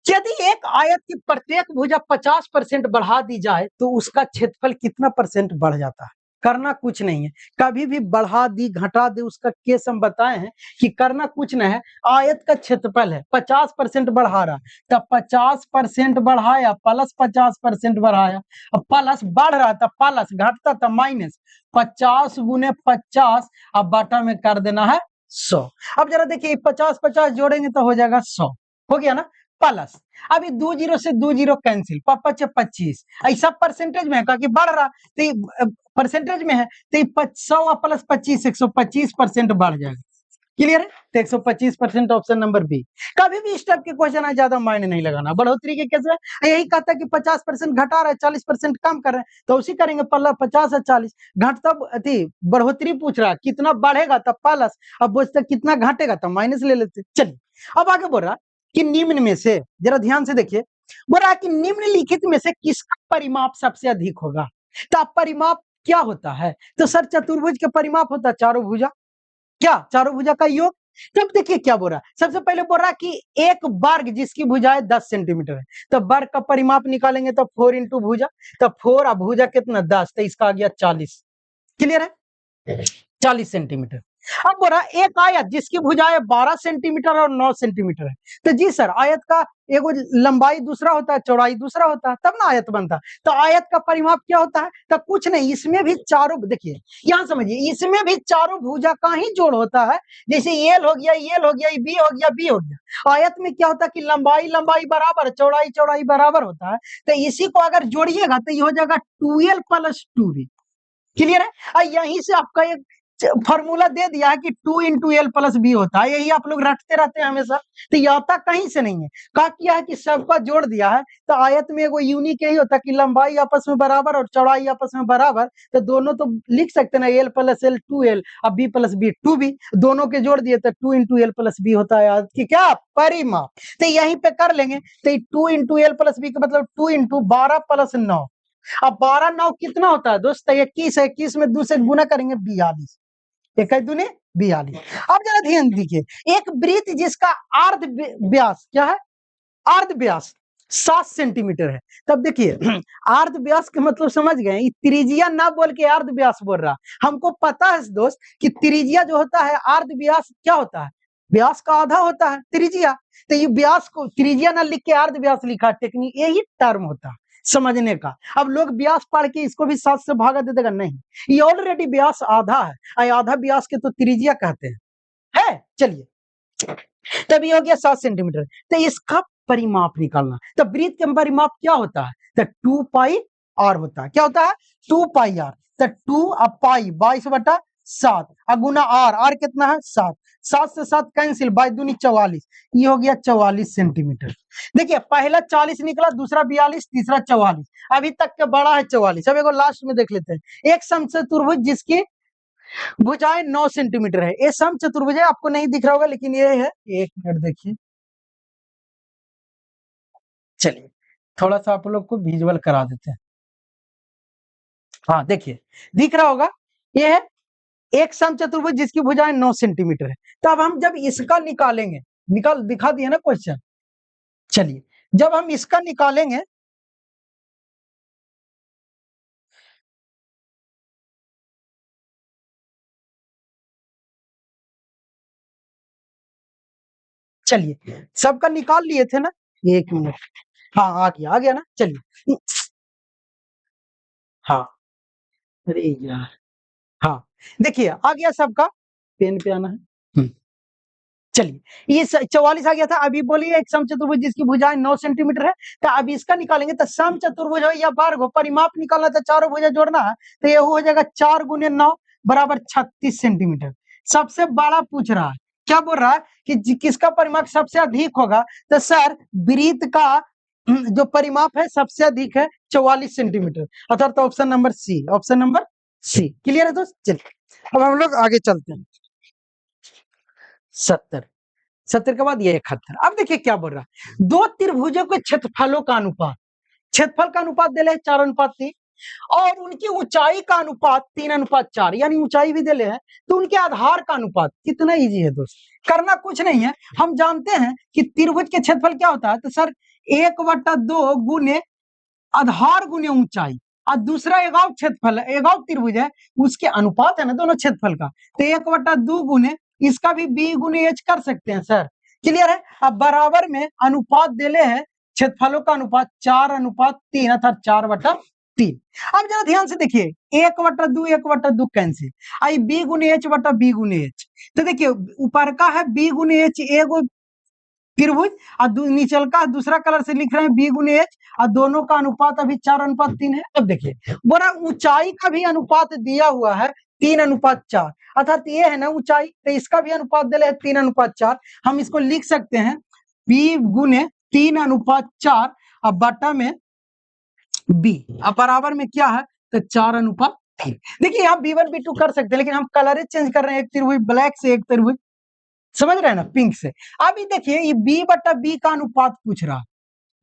यदि एक आयत की प्रत्येक भुजा 50% बढ़ा दी जाए तो उसका क्षेत्रफल कितना परसेंट बढ़ जाता है। करना कुछ नहीं है, कभी भी बढ़ा दी घटा दी उसका केस हम बताए हैं कि करना कुछ नहीं है। आयत का क्षेत्रफल है 50% बढ़ा रहा, तब 50% बढ़ाया प्लस 50% बढ़ाया, अब प्लस बढ़ रहा था प्लस, घटता था माइनस, 50 गुने 50 अब बाटा में कर देना है 100। अब जरा देखिए 50-50 जोड़ेंगे तो हो जाएगा 100, हो गया ना प्लस। अभी 2 जीरो से 2 जीरो कैंसिल, 25 ऐसा परसेंटेज में है कि बढ़ रहा, तो परसेंटेज में है तो 100 प्लस 25 125% बढ़ जाएगा। क्लियर है, तो 125% ऑप्शन नंबर बी। कभी भी इस टाइप के क्वेश्चन है ज्यादा मायने नहीं लगाना। बढ़ोतरी के केस में यही कहता है कि 50% घटा रहा है 40% कम कर रहे हैं तो उसी करेंगे, पल्ला 50 और 40 घटता बढ़ोतरी पूछ रहा है कितना बढ़ेगा तब प्लस, अब बोलते कितना घटेगा तब माइनस ले लेते। चलिए अब आगे बोल रहा कि निम्न में से, जरा ध्यान से देखिए, बोल रहा कि निम्नलिखित में से किसका परिमाप सबसे अधिक होगा। तो अब परिमाप क्या होता है, तो सर चतुर्भुज के परिमाप होता है चारों भुजा, क्या चारों भुजा का योग। तब देखिए क्या बोल रहा है, सबसे पहले बोल रहा है कि एक वर्ग जिसकी भुजाएं 10 सेंटीमीटर है, तो वर्ग का परिमाप निकालेंगे तो 4 इंटू भुजा, तो 4 अब भुजा कितना 10, तो इसका आ गया 40। क्लियर है, 40 सेंटीमीटर। अब बोल रहा एक आयत जिसकी भुजाएं 12 सेंटीमीटर और 9 सेंटीमीटर है, तो जी सर आयत का एगो लंबाई दूसरा होता है चौड़ाई दूसरा होता है तब ना आयत बनता है, तो आयत का परिमाप क्या होता है, तो कुछ नहीं, इसमें भी चारों, देखिए यहां समझिए, इसमें भी चारों भुजा का ही जोड़ होता है। जैसे एल हो गया, एल हो गया, बी हो गया, बी हो गया। आयत में क्या होता है कि लंबाई लंबाई बराबर, चौड़ाई चौड़ाई बराबर होता है, तो इसी को अगर जोड़िएगा तो ये हो जाएगा 2l प्लस 2b। क्लियर है, और यहीं से आपका एक फॉर्मूला दे दिया है कि 2 इंटू एल प्लस बी होता है, यही आप लोग रटते रहते हैं हमेशा, तो ये आता कहीं से नहीं है। क्या किया है कि सबका जोड़ दिया है, तो आयत में एगो यूनिक यही होता है कि लंबाई आपस में बराबर और चौड़ाई आपस में बराबर, तो दोनों तो लिख सकते ना, एल प्लस एल 2l, अब बी प्लस बी 2b, दोनों के जोड़ दिए तो 2 इंटू एल प्लस बी होता है कि क्या परिमाप। तो यहीं पे कर लेंगे, तो 2 इंटू एल प्लस बी का मतलब 2 इंटू 12 प्लस 9, अब 12 9 कितना होता है दोस्त, 21 है, 21 में 2 से गुना करेंगे 42, एक दूने 42। अब जरा ध्यान दीजिए, एक वृत्त जिसका अर्ध व्यास क्या है, अर्ध व्यास 7 सेंटीमीटर है, तब देखिए अर्ध व्यास का मतलब समझ गए, त्रिज्या ना बोल के अर्ध व्यास बोल रहा। हमको पता है दोस्त कि त्रिज्या जो होता है, अर्ध व्यास क्या होता है, व्यास का आधा होता है त्रिज्या, तो ये व्यास को त्रिज्या ना लिख के अर्ध व्यास लिखा, टेक्निक यही टर्म होता है समझने का। अब लोग व्यास पढ़ के इसको भी 7 से भागा दे देगा, नहीं, ये ऑलरेडी व्यास आधा है, आधा व्यास के तो त्रिज्या कहते हैं, है? चलिए तभी हो गया 7 सेंटीमीटर, तो इसका परिमाप निकालना, तो वृत्त का परिमाप क्या होता है, तो 2 पाई आर होता है, क्या होता है 2 पाई आर, तो 2 अब पाई 22/7 गुना आर, आर कितना है 7, 7 से 7 कैंसिल, बाई दूनी 44, ये हो गया 44 सेंटीमीटर। देखिए पहला 40 निकला, दूसरा 42, तीसरा 44, अभी तक के बड़ा है 44। अब एगो लास्ट में देख लेते हैं, एक समचतुर्भुज जिसकी भुजाएं 9 सेंटीमीटर है, ये समचतुर्भुज है, आपको नहीं दिख रहा होगा लेकिन ये है, एक मिनट देखिए, चलिए थोड़ा सा आप लोग को विजुअल करा देते हैं। हाँ देखिए दिख रहा होगा, ये है एक समचतुर्भुज जिसकी भुजाएं 9 सेंटीमीटर है। तो अब हम जब इसका निकालेंगे, निकाल दिखा दिया ना क्वेश्चन, चलिए जब हम इसका निकालेंगे, चलिए सबका निकाल लिए थे ना, एक मिनट, हाँ आ गया ना, चलिए हाँ, अरे यार, हाँ देखिए आ गया सबका, पेन पे आना है। चलिए ये 44 आ गया था। अभी बोलिए एक समचतुर्भुज जिसकी भुजाएं 9 सेंटीमीटर है, तो अब इसका निकालेंगे, तो समचतुर्भुज हो या वर्ग हो, परिमाप निकालना तो चारों भुजा जोड़ना है, तो ये हो जाएगा 4 गुने 9 बराबर 36 सेंटीमीटर। सबसे बड़ा पूछ रहा है, क्या बोल रहा है कि किसका परिमाप सबसे अधिक होगा, तो सर वृत्त का जो परिमाप है सबसे अधिक है 44 सेंटीमीटर, अर्थात option number C, option number C. Clear है दोस्त? चलिए अब हम लोग आगे चलते हैं। 70, 70 के बाद ये 71। अब देखिए क्या बोल रहा है, दो त्रिभुजों के क्षेत्रफलों का अनुपात, क्षेत्रफल का अनुपात दे रहे 4:3 और उनकी ऊंचाई का अनुपात 3:4, यानी ऊंचाई भी दे रहे हैं, तो उनके आधार का अनुपात। कितना इजी है दोस्त, करना कुछ नहीं है। हम जानते हैं कि त्रिभुज के क्षेत्रफल क्या होता है, तो सर 1/2 गुने आधार गुने ऊंचाई, और दूसरा एगाव क्षेत्रफल है, एगाव त्रिभुज है, उसके अनुपात है ना दोनों क्षेत्रफल का, तो 1/2 गुने इसका भी बी गुने एच कर सकते हैं सर। क्लियर है? अब बराबर में अनुपात देले है क्षेत्रफलों का अनुपात 4:3 अर्थात 4/3। अब जरा ध्यान से देखिए, 1/2 कैंसिल, आई बी गुने एच बटा बी गुने एच, तो देखिए ऊपर का है बी गुने एच एगो त्रिभुज, और नीचल का दूसरा कलर से लिख रहे हैं बी गुने एच, और दोनों का अनुपात अभी 4:3 है। अब देखिए बोला ऊंचाई का भी अनुपात दिया हुआ है 3:4, अर्थात ये है ना ऊंचाई, तो इसका भी अनुपात दिया है 3:4। हम इसको लिख सकते हैं बी गुने 3:4 और बटा में बी, अब बराबर में क्या है, तो 4:3। देखिए आप B1 B2 कर सकते हैं, लेकिन हम कलर चेंज कर रहे हैं, एक त्रिभुज ब्लैक से एक त्रिभुज, समझ रहे हैं ना, पिंक से। अभी देखिए ये B/B का अनुपात पूछ रहा,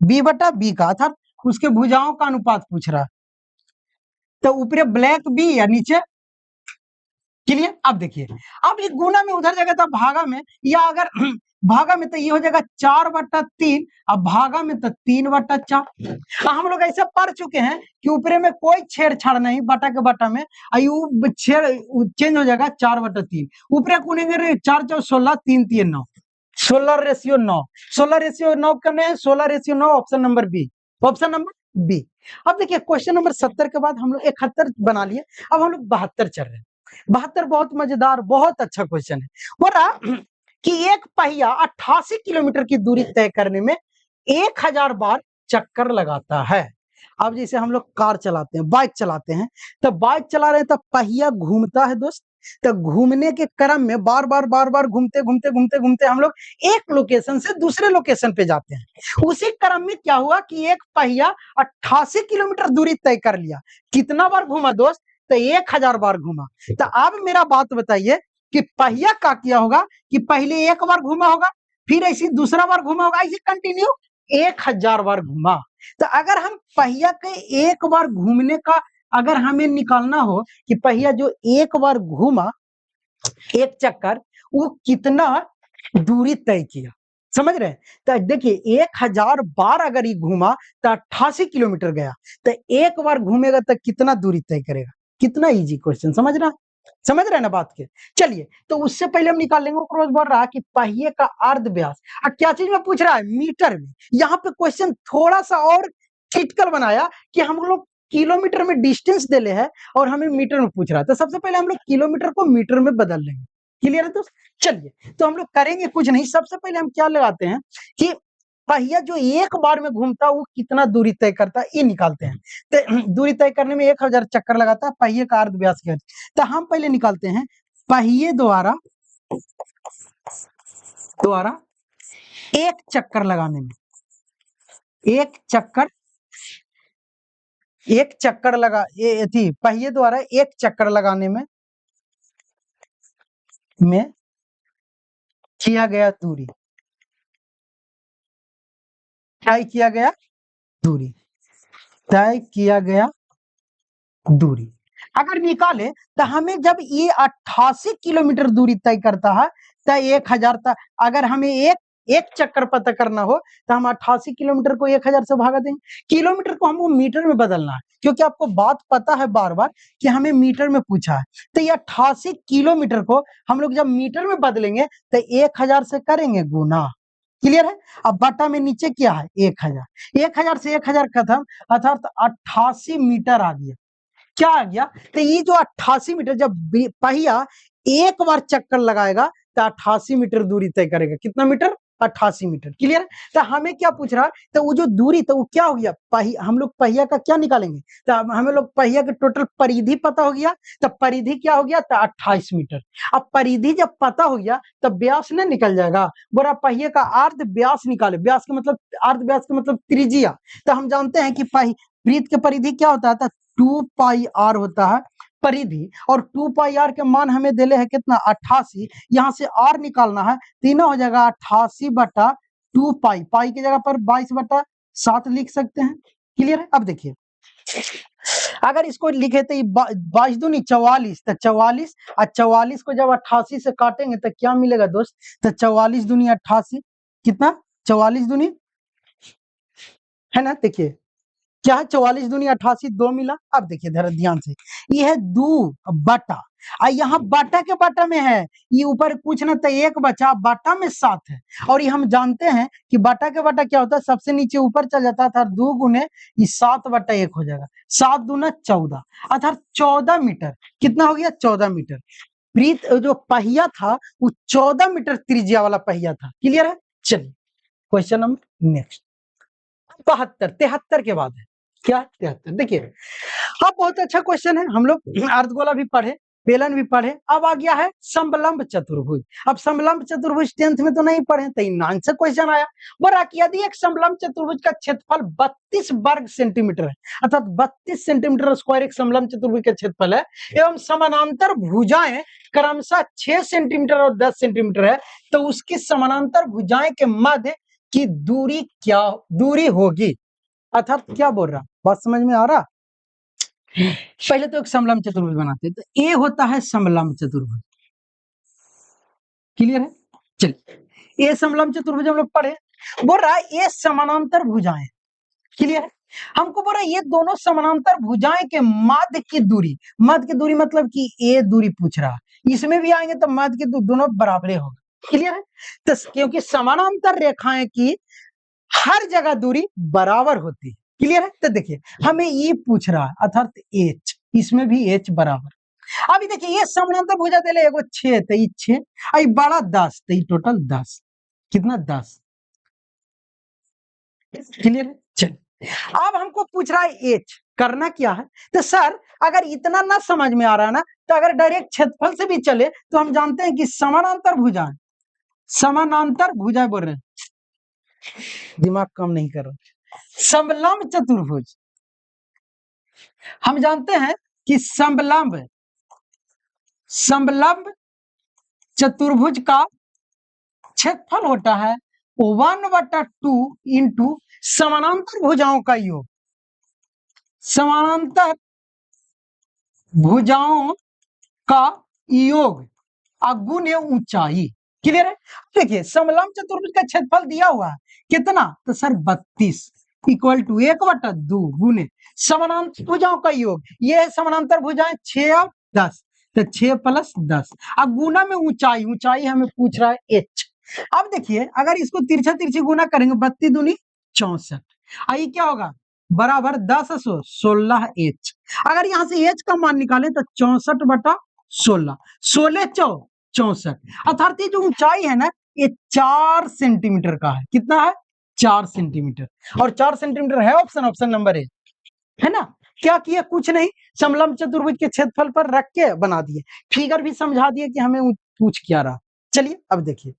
B/B का अर्थात उसके भुजाओं का अनुपात पूछ रहा, तो ऊपर ब्लैक बी या नीचे। क्लियर? अब देखिए, अब ये गुना में उधर जगह था भागा में, या अगर भागा में तो ये हो जाएगा 4/3 और भागा में तो 3/4। हम लोग ऐसे पढ़ चुके हैं कि ऊपरे में कोई छेड़छाड़ नहीं, बटा के बटा में आयु छेड़ चेंज हो जाएगा 4/3। ऊपरे कूदेंगे 4 4 16 3 3 9, 16:9, 16:9 करने हैं, 16:9 option number B, option number B. अब देखिए क्वेश्चन नंबर 70 के बाद हम लोग 71 बना लिए, अब हम लोग 72 चल रहे हैं। 72 बहुत मजेदार, बहुत अच्छा क्वेश्चन है। बोल रहा कि एक पहिया 88 किलोमीटर की दूरी तय करने में 1000 बार चक्कर लगाता है। अब जैसे हम लोग कार चलाते हैं, बाइक चलाते हैं, तो बाइक चला रहे हैं तो पहिया घूमता है दोस्त, तो घूमने के क्रम में बार बार घूमते घूमते घूमते घूमते हम लोग एक लोकेशन से दूसरे लोकेशन पे जाते हैं। उसी क्रम में क्या हुआ कि एक पहिया 88 किलोमीटर दूरी तय कर लिया। कितना बार घूमा दोस्त? तो 1000 बार घूमा। तो अब मेरा बात बताइए कि पहिया का किया होगा कि पहले एक बार घूमा होगा, फिर ऐसी दूसरा बार घूमा होगा, ऐसे कंटिन्यू 1000 बार घूमा। तो अगर हम पहिया के एक बार घूमने का अगर हमें निकालना हो कि पहिया जो एक बार घूमा एक चक्कर, वो कितना दूरी तय किया, समझ रहे हैं? तो देखिए 1000 बार अगर ये घूमा तो 88 किलोमीटर गया, तो एक बार घूमेगा तो कितना दूरी तय करेगा। कितना इजी क्वेश्चन, समझ रहे हैं ना बात के। चलिए तो उससे पहले हम निकाल लेंगे, क्रॉस बोल रहा कि पहिए का अर्ध व्यास, क्या चीज में पूछ रहा है, मीटर में। यहाँ पे क्वेश्चन थोड़ा सा और क्रिटिकल बनाया कि हम लोग किलोमीटर में डिस्टेंस दे ले है और हमें मीटर में पूछ रहा है, तो सबसे पहले हम लोग किलोमीटर को मीटर में बदल लेंगे। क्लियर है दोस्त? चलिए तो हम लोग करेंगे कुछ नहीं, सबसे पहले हम क्या लगाते हैं कि पहिया जो एक बार में घूमता है वो कितना दूरी तय करता है, ये निकालते हैं। तो दूरी तय करने में 1000 चक्कर लगाता है, पहिए का अर्ध व्यास क्या है, तो हम पहले निकालते हैं पहिए द्वारा एक चक्कर लगाने में, एक चक्कर लगा ये थी पहिए द्वारा एक चक्कर लगाने में किया गया दूरी, तय किया गया दूरी अगर निकाले तो हमें जब ये 88 किलोमीटर दूरी तय करता है तो 1000 तक, अगर हमें एक चक्कर पता करना हो तो हम 88 किलोमीटर को 1000 से भागा देंगे। किलोमीटर को हमको मीटर में बदलना है, क्योंकि आपको बात पता है बार बार कि हमें मीटर में पूछा है। तो ये 88 किलोमीटर को हम लोग जब मीटर में बदलेंगे तो 1000 से करेंगे गुना। क्लियर है? अब बटा में नीचे क्या है 1000, 1000 से 1000 खत्म, अर्थात 88 मीटर आ गया। क्या आ गया? तो ये जो 88 मीटर जब पहिया एक बार चक्कर लगाएगा तो 88 मीटर दूरी तय करेगा। कितना मीटर? 88 मीटर। क्लियर? तो हमें क्या पूछ रहा है, तो वो जो दूरी तो वो क्या हो गया, हम लोग पहिया का क्या निकालेंगे, तो हमें लोग पहिया के टोटल परिधि पता हो गया, तो परिधि क्या हो गया, तो 28 मीटर। अब परिधि जब पता हो गया तो व्यास नहीं निकल जाएगा। बोरा पहिए का अर्ध व्यास निकाले, व्यास का मतलब अर्ध व्यास का मतलब त्रिज्या। तो हम जानते हैं कि वृत्त के परिधि क्या होता है, 2 पाई r होता है, परिधि और 2 पाई आर के मान हमें देले है कितना 88, यहाँ से आर निकालना है, तीनों हो जाएगा 88/2 पाई, पाई की जगह पर 22/7 लिख सकते हैं। क्लियर है? अब देखिए अगर इसको लिखे तो 22 दूनी 44, तो 44 और 44 को जब 88 से काटेंगे तो क्या मिलेगा दोस्त? तो 44 दूनी 88 कितना? 44 दूनी है ना, देखिए क्या है 44 दूनी 88, 2 मिला। अब देखिए जरा ध्यान से, ये है 2 बटा, यहाँ बाटा के बाटा में है, ये ऊपर कुछ ना तो 1 बचा, बाटा में 7 है, और ये हम जानते हैं कि बाटा के बाटा क्या होता है, सबसे नीचे ऊपर चल जाता था, 2 गुने ये 7/1 हो जाएगा, 7 दूना 14, अर्थात 14 मीटर। कितना हो गया? 14 मीटर। प्रीत जो पहिया था वो 14 मीटर त्रिज्या वाला पहिया था। क्लियर है? चलिए क्वेश्चन नंबर नेक्स्ट 73 के बाद है क्या? 73। देखिए अब बहुत अच्छा क्वेश्चन है, हम लोग अर्धगोला भी पढ़े, बेलन भी पढ़े, अब आ गया है समलंब चतुर्भुज। अब समलंब चतुर्भुज 10th में तो नहीं पढ़े, तो 9 से क्वेश्चन आया, बोला कि यदि एक समलंब चतुर्भुज का क्षेत्रफल 32 वर्ग सेंटीमीटर है, अर्थात 32 सेंटीमीटर स्क्वायर एक समलंब चतुर्भुज का क्षेत्रफल है, एवं समानांतर भुजाएं क्रमशः 6 सेंटीमीटर और 10 सेंटीमीटर है, तो उसकी समानांतर भुजाएं के मध्य की दूरी क्या दूरी होगी? अर्थात क्या बोल रहा, बात समझ में आ रहा? पहले तो एक समलंब चतुर्भुज बनाते हैं, तो ए होता है समलंब चतुर्भुज। क्लियर है? चलिए ए समलंब चतुर्भुज हम लोग पढ़े, बोल रहा है ये समानांतर भुजाएं। क्लियर है? हमको बोल रहा है ये दोनों समानांतर भुजाएं के मध्य की दूरी, मध्य की दूरी मतलब कि ए दूरी पूछ रहा है, इसमें भी आएंगे तो मध्य की दोनों बराबरे होगा। क्लियर है? तो क्योंकि समानांतर रेखाएं की हर जगह दूरी बराबर होती है। क्लियर है? तो देखिए हमें ये पूछ रहा है, अर्थात एच, इसमें भी एच बराबर। अभी देखिए ये समानांतर भुजा देले एगो 6, तो ये 6 आई बड़ा 10, तो ये टोटल 10, कितना 10। क्लियर है? चलिए अब हमको पूछ रहा है एच, करना क्या है? तो सर अगर इतना ना समझ में आ रहा है ना, तो अगर डायरेक्ट क्षेत्रफल से भी चले तो हम जानते हैं कि समानांतर भुजाएं, समानांतर भुजाएं बोल रहे हैं, दिमाग काम नहीं कर रहा, समलंब चतुर्भुज, हम जानते हैं कि समलंब चतुर्भुज का क्षेत्रफल होता है 1/2 इंटू समानांतर भुजाओं का योग, समानांतर भुजाओं का योग गुणे ऊंचाई। क्लियर है? देखिए समलंब चतुर्भुज का क्षेत्रफल दिया हुआ है कितना, तो सर 32 इक्वल टू 1/2 गुने समानांतर भुजाओं का योग, ये है समानांतर भुजाएं 6 और 10, तो 6 + 10, अब गुना में ऊंचाई, ऊंचाई हमें पूछ रहा है एच। अब देखिए अगर इसको तिरछा तिरछी गुना करेंगे 32 दूनी 64, आई क्या होगा बराबर 10 16 एच। अगर यहाँ से एच का मान निकाले तो 64/16, 16 × 64, अर्थात ये जो ऊंचाई है ना ये 4 सेंटीमीटर का है। कितना है? 4 सेंटीमीटर, और 4 सेंटीमीटर है ऑप्शन, ऑप्शन नंबर ए है ना। क्या किया? कुछ नहीं, समलंब चतुर्भुज के क्षेत्रफल पर रख के बना दिए, फिगर भी समझा दिए कि हमें पूछ क्या रहा। चलिए अब देखिए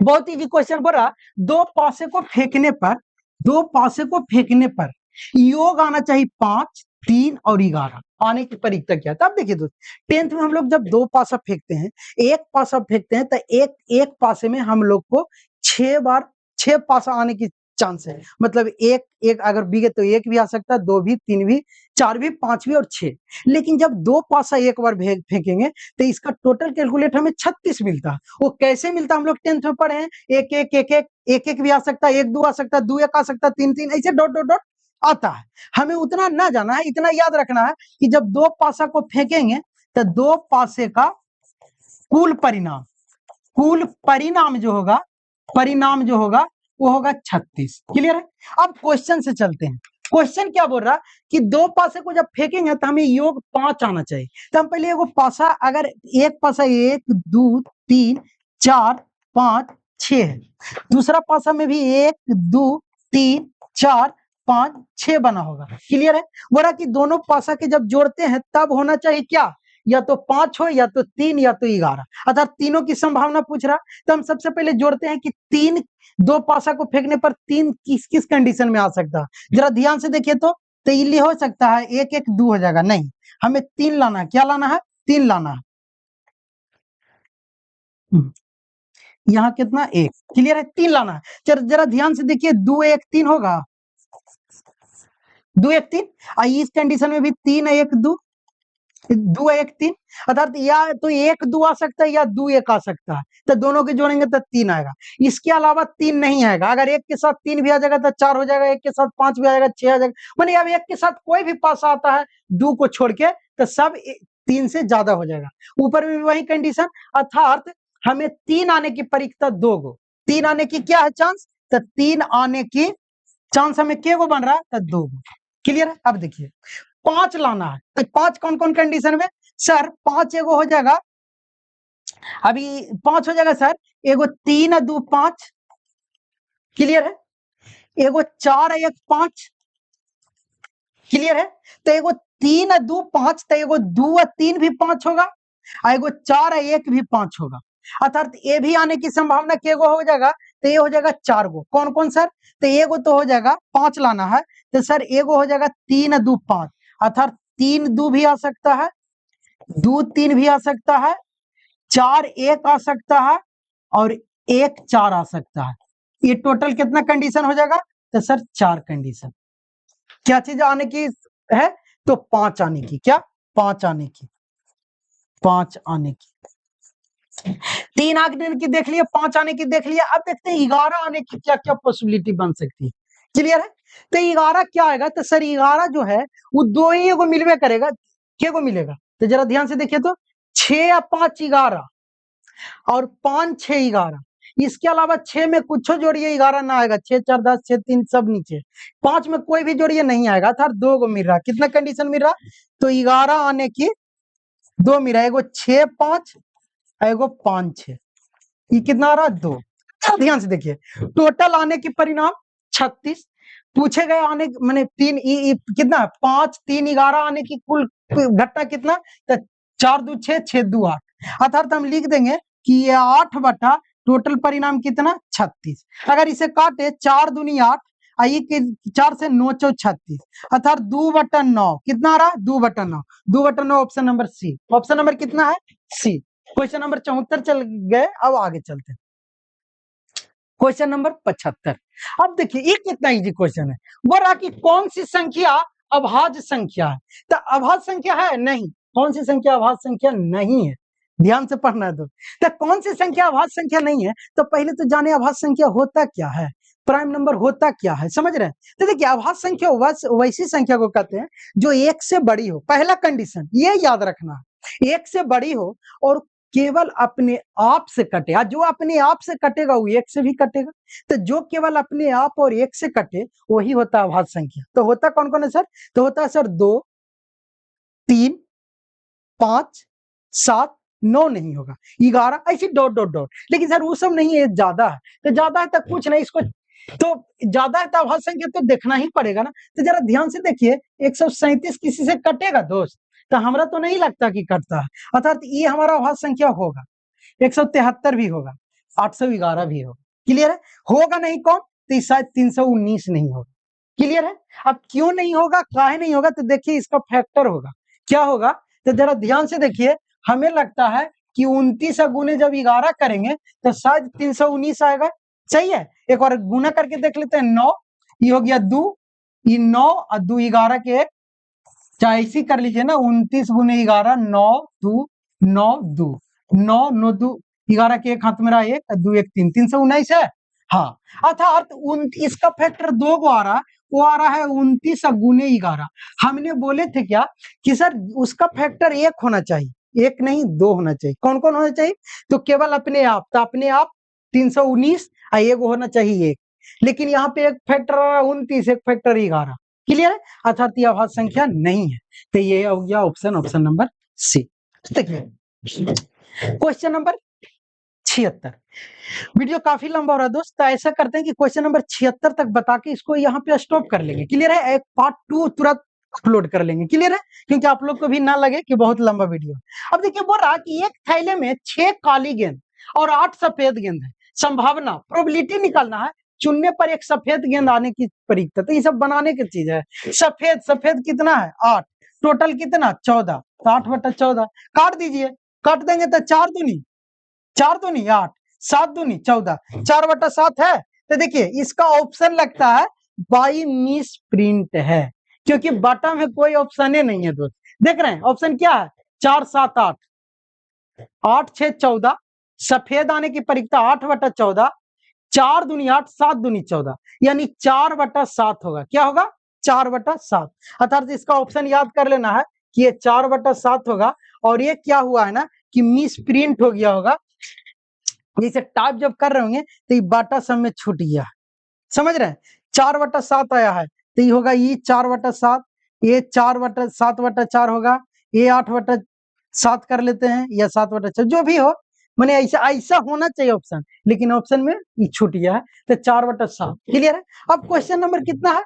बहुत इजी क्वेश्चन बोल रहा, दो पासे को फेंकने पर, दो पासे को फेंकने पर योग आना चाहिए 5, 3 और 11 आने की परीक्षा क्या। तब देखिए दोस्त 10th में हम लोग जब दो पासा फेंकते हैं, एक पासा फेंकते हैं, तो एक पासे में हम लोग को 6 पासा आने की चांस है, मतलब एक अगर बिगे तो 1 भी आ सकता है, 2 भी, 3 भी, 4 भी, 5 भी और 6। लेकिन जब दो पासा एक बार फेंकेंगे तो इसका टोटल कैलकुलेट हमें 36 मिलता है। वो कैसे मिलता है हम लोग 10th में पढ़े हैं, एक भी आ सकता है, 1 2 आ सकता है, 2 1 आ सकता है, 3 3 ऐसे डॉट डॉट डॉट आता है। हमें उतना ना जाना है, इतना याद रखना है कि जब दो पासा को फेंकेंगे तो दो पासे का कुल परिणाम जो होगा वो होगा 36। क्लियर है? अब क्वेश्चन से चलते हैं। क्वेश्चन क्या बोल रहा कि दो पासे को जब फेंकेंगे तो हमें योग 5 आना चाहिए। तो हम पहले एगो पासा, अगर एक पासा 1 2 3 4 5 6 है, दूसरा पासा में भी 1 2 3 4 5 6 बना होगा। क्लियर है? बोला कि दोनों पासा के जब जोड़ते हैं तब होना चाहिए क्या, या तो 5 हो, या तो 3, या तो 11, अर्थात तीनों की संभावना पूछ रहा। तो हम सबसे पहले जोड़ते हैं कि 3, दो पासा को फेंकने पर 3 किस किस कंडीशन में आ सकता है, जरा ध्यान से देखिए तो ये हो सकता है 1 1 2 हो जाएगा, नहीं हमें 3 लाना है। क्या लाना है? 3 लाना है। यहाँ कितना? 1। क्लियर है? 3 लाना है। जरा ध्यान से देखिए, 2 1 3 होगा, 2 1 3। इस कंडीशन में भी 3 1 2, 2 1 3, अर्थात या तो 1 2 आ सकता है या 2 1 आ सकता है, तो दोनों के जोड़ेंगे तो 3 आएगा। इसके अलावा 3 नहीं आएगा। अगर 1 के साथ 3 भी आ जाएगा तो 4 हो जाएगा, 1 के साथ 5 भी आ जाएगा 6 आ जाएगा। माने अब 1 के साथ कोई भी पास आता है 2 को छोड़ के तो सब 3 से ज्यादा हो जाएगा। ऊपर में भी वही कंडीशन, अर्थात हमें 3 आने की परीक्षा 2 गो, 3 आने की क्या है चांस? तो 3 आने की चांस हमें के गो बन रहा है? तो 2 गो। क्लियर है? अब देखिए 5 लाना है, तो 5 कौन कौन कंडीशन में? सर 5 एगो हो जाएगा, अभी 5 हो जाएगा सर, एगो 3 2 5। क्लियर है? एगो 4 1 5। क्लियर है? तो एगो 3 2 5, तो एगो 2 3 भी 5 होगा, एगो 4 1 भी 5 होगा। अर्थात ए भी आने की संभावना केगो हो जाएगा? तो ये हो जाएगा 4 गो। कौन कौन सर? तो एगो तो हो जाएगा 5 लाना है, तो सर एगो हो जाएगा 3 2 5, अर्थात 3 2 भी आ सकता है, 2 3 भी आ सकता है, 4 1 आ सकता है, और 1 4 आ सकता है। ये टोटल कितना कंडीशन हो जाएगा? तो सर 4 कंडीशन। क्या चीज आने की है? तो 5 आने की। क्या? 5 आने की, 5 आने की। 3 आने की देख लिया, 5 आने की देख लिया। अब देखते हैं 11 आने की क्या क्या पॉसिबिलिटी बन सकती है। क्लियर है? तो 11 क्या आएगा? तो सर 11 जो है वो 2 ही को मिलवे करेगा, क्या को मिलेगा? तो जरा ध्यान से देखिए, तो 6 या 5 11, और 5 6 11। इसके अलावा 6 में कुछ जोड़िए 11 ना आएगा, 6 4 10, 6 3 सब नीचे। 5 में कोई भी जोड़िए नहीं आएगा, अर्थात 2 को मिल रहा। कितना कंडीशन मिल रहा? तो 11 आने की 2 मिल रहा, एगो 6 5, एगो 5 6। ये कितना आ रहा? 2। ध्यान से देखिए, टोटल आने की परिणाम 36। पूछे गए आने मैंने 3 कितना? 5 3 11 आने की कुल घटना कितना? तो 4 2 6 6 2 8, अर्थात हम लिख देंगे कि ये 8 बटा टोटल परिणाम कितना? 36। अगर इसे काटे 4 दूनी 8, आई के 4 से 9 चौ 36, अर्थात 2 बटा 9 कितना आ रहा? 2 बटा 9, 2 बटा 9 option number C. Option number कितना है? सी। क्वेश्चन नंबर 74 चल गए, अब आगे चलते हैं। Question number 75। अब देखिए ये कितना इजी क्वेश्चन है। बोला कि कौन सी संख्या अभाज्य संख्या है? तो अभाज्य संख्या है नहीं। कौन सी संख्या अभाज्य संख्या नहीं है? ध्यान से पढ़ना है। तो कौन सी संख्या अभाज्य संख्या नहीं है? तो पहले तो जाने अभाज्य संख्या होता क्या है, प्राइम नंबर होता क्या है, समझ रहे हैं? तो देखिए अभाज्य संख्या वैसी संख्या को कहते हैं जो 1 से बड़ी हो। पहला कंडीशन ये याद रखना, 1 से बड़ी हो और केवल अपने आप से कटे। जो अपने आप से कटेगा वो 1 से भी कटेगा। तो जो केवल अपने आप और 1 से कटे वही होता है अभाज्य संख्या। तो होता कौन कौन है सर? तो होता है सर 2 3 5 7 9 नहीं होगा, 11 ऐसी डॉट डॉट डॉट। लेकिन सर वो सब नहीं है, ज्यादा है। तो ज्यादा है तो कुछ नहीं, इसको तो ज्यादा है तो अभाज्य संख्या तो देखना ही पड़ेगा ना। तो जरा ध्यान से देखिए, 137 किसी से कटेगा दोस्त? तो हमरा तो नहीं लगता कि कटता है, अर्थात ये हमारा अभाज्य संख्या होगा। 173 भी होगा, 811 भी होगा। क्लियर है? होगा नहीं कौन? तो शायद 319 नहीं होगा। क्लियर है? अब क्यों नहीं होगा, काहे नहीं होगा? तो देखिए इसका फैक्टर होगा। क्या होगा? तो जरा ध्यान से देखिए, हमें लगता है कि 29 गुने जब 11 करेंगे तो शायद 319 आएगा। सही है? एक बार गुना करके देख लेते हैं। 9 ये हो गया 2, ये 9 और 2 11 के, चाहे इसी कर लीजिए ना, 29 गुने 11 9 2 9 2 9 9 2 11 के एक हाथ में रहा, 1 2 1 3 319 है। हाँ, अर्थात इसका फैक्टर 2 को आ रहा है, वो आ रहा है 29 गुने 11। हमने बोले थे क्या कि सर उसका फैक्टर 1 होना चाहिए, 1 नहीं 2 होना चाहिए। कौन कौन होना चाहिए? तो केवल अपने आप, तो अपने आप 319 और एक होना चाहिए 1। लेकिन यहाँ पे एक फैक्टर 29, एक फैक्टर 11। क्लियर है? अर्थात यह अभाज्य संख्या नहीं है। तो ये हो गया ऑप्शन नंबर सी। देखिए क्वेश्चन नंबर 76। वीडियो काफी लंबा हो रहा है दोस्त, तो ऐसा करते हैं कि क्वेश्चन नंबर 76 तक बता के इसको यहाँ पे स्टॉप कर लेंगे। क्लियर है? एक पार्ट 2 तुरंत अपलोड कर लेंगे। क्लियर है? क्योंकि आप लोग को भी ना लगे कि बहुत लंबा वीडियो। अब देखिए बोल रहा कि एक थैले में 6 काली गेंद और 8 सफेद गेंद है, संभावना प्रोबेबिलिटी निकालना है, चुनने पर एक सफेद गेंद आने की परीक्षा। तो ये सब बनाने की चीज है। सफेद कितना है? 8, टोटल कितना 14, तो 8/14 काट दीजिए, काट देंगे तो 4 दूनी 8, 7 दूनी 14, 4/7 है। तो देखिए इसका ऑप्शन लगता है बाई मिस प्रिंट है, क्योंकि बटन में कोई ऑप्शन ही नहीं है दोस्त। देख रहे हैं ऑप्शन क्या है, 4 7 8, 8 6 14, सफेद आने की परीक्षा 8/14, 4 दूनी 8, 7 दूनी 14, यानी 4/7 होगा। क्या होगा, 4/7। अर्थात इसका ऑप्शन याद कर लेना है कि ये 4/7 होगा। और ये क्या हुआ है ना कि मिस प्रिंट हो गया होगा, जैसे टाइप जब कर रहे होंगे तो ये बाटा सब में छूट गया, समझ रहे हैं। 4/7 आया है तो ये होगा ये 4/7, ये 4/7/4 होगा, ये 8/7 कर लेते हैं या 7/4, जो भी हो, मैंने ऐसा ऐसा होना चाहिए ऑप्शन, लेकिन ऑप्शन में ये छूट गया है, तो 4/7 क्लियर है। अब क्वेश्चन नंबर कितना है,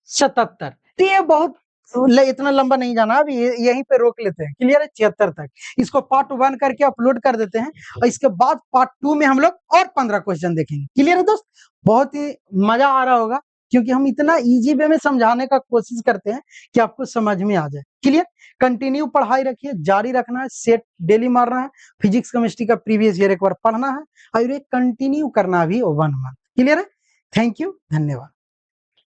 77। तो ये बहुत इतना लंबा नहीं जाना, अब यहीं पे रोक लेते हैं, क्लियर है, 76 तक। इसको पार्ट 1 करके अपलोड कर देते हैं और इसके बाद पार्ट 2 में हम लोग और 15 क्वेश्चन देखेंगे। क्लियर है दोस्त, बहुत ही मजा आ रहा होगा, क्योंकि हम इतना इजी वे में समझाने का कोशिश करते हैं कि आपको समझ में आ जाए। क्लियर, कंटिन्यू पढ़ाई रखिए, जारी रखना है, सेट डेली मारना है, फिजिक्स केमिस्ट्री का प्रीवियस ईयर एक बार पढ़ना है और ये कंटिन्यू करना भी 1 मंथ। क्लियर है, थैंक यू, धन्यवाद।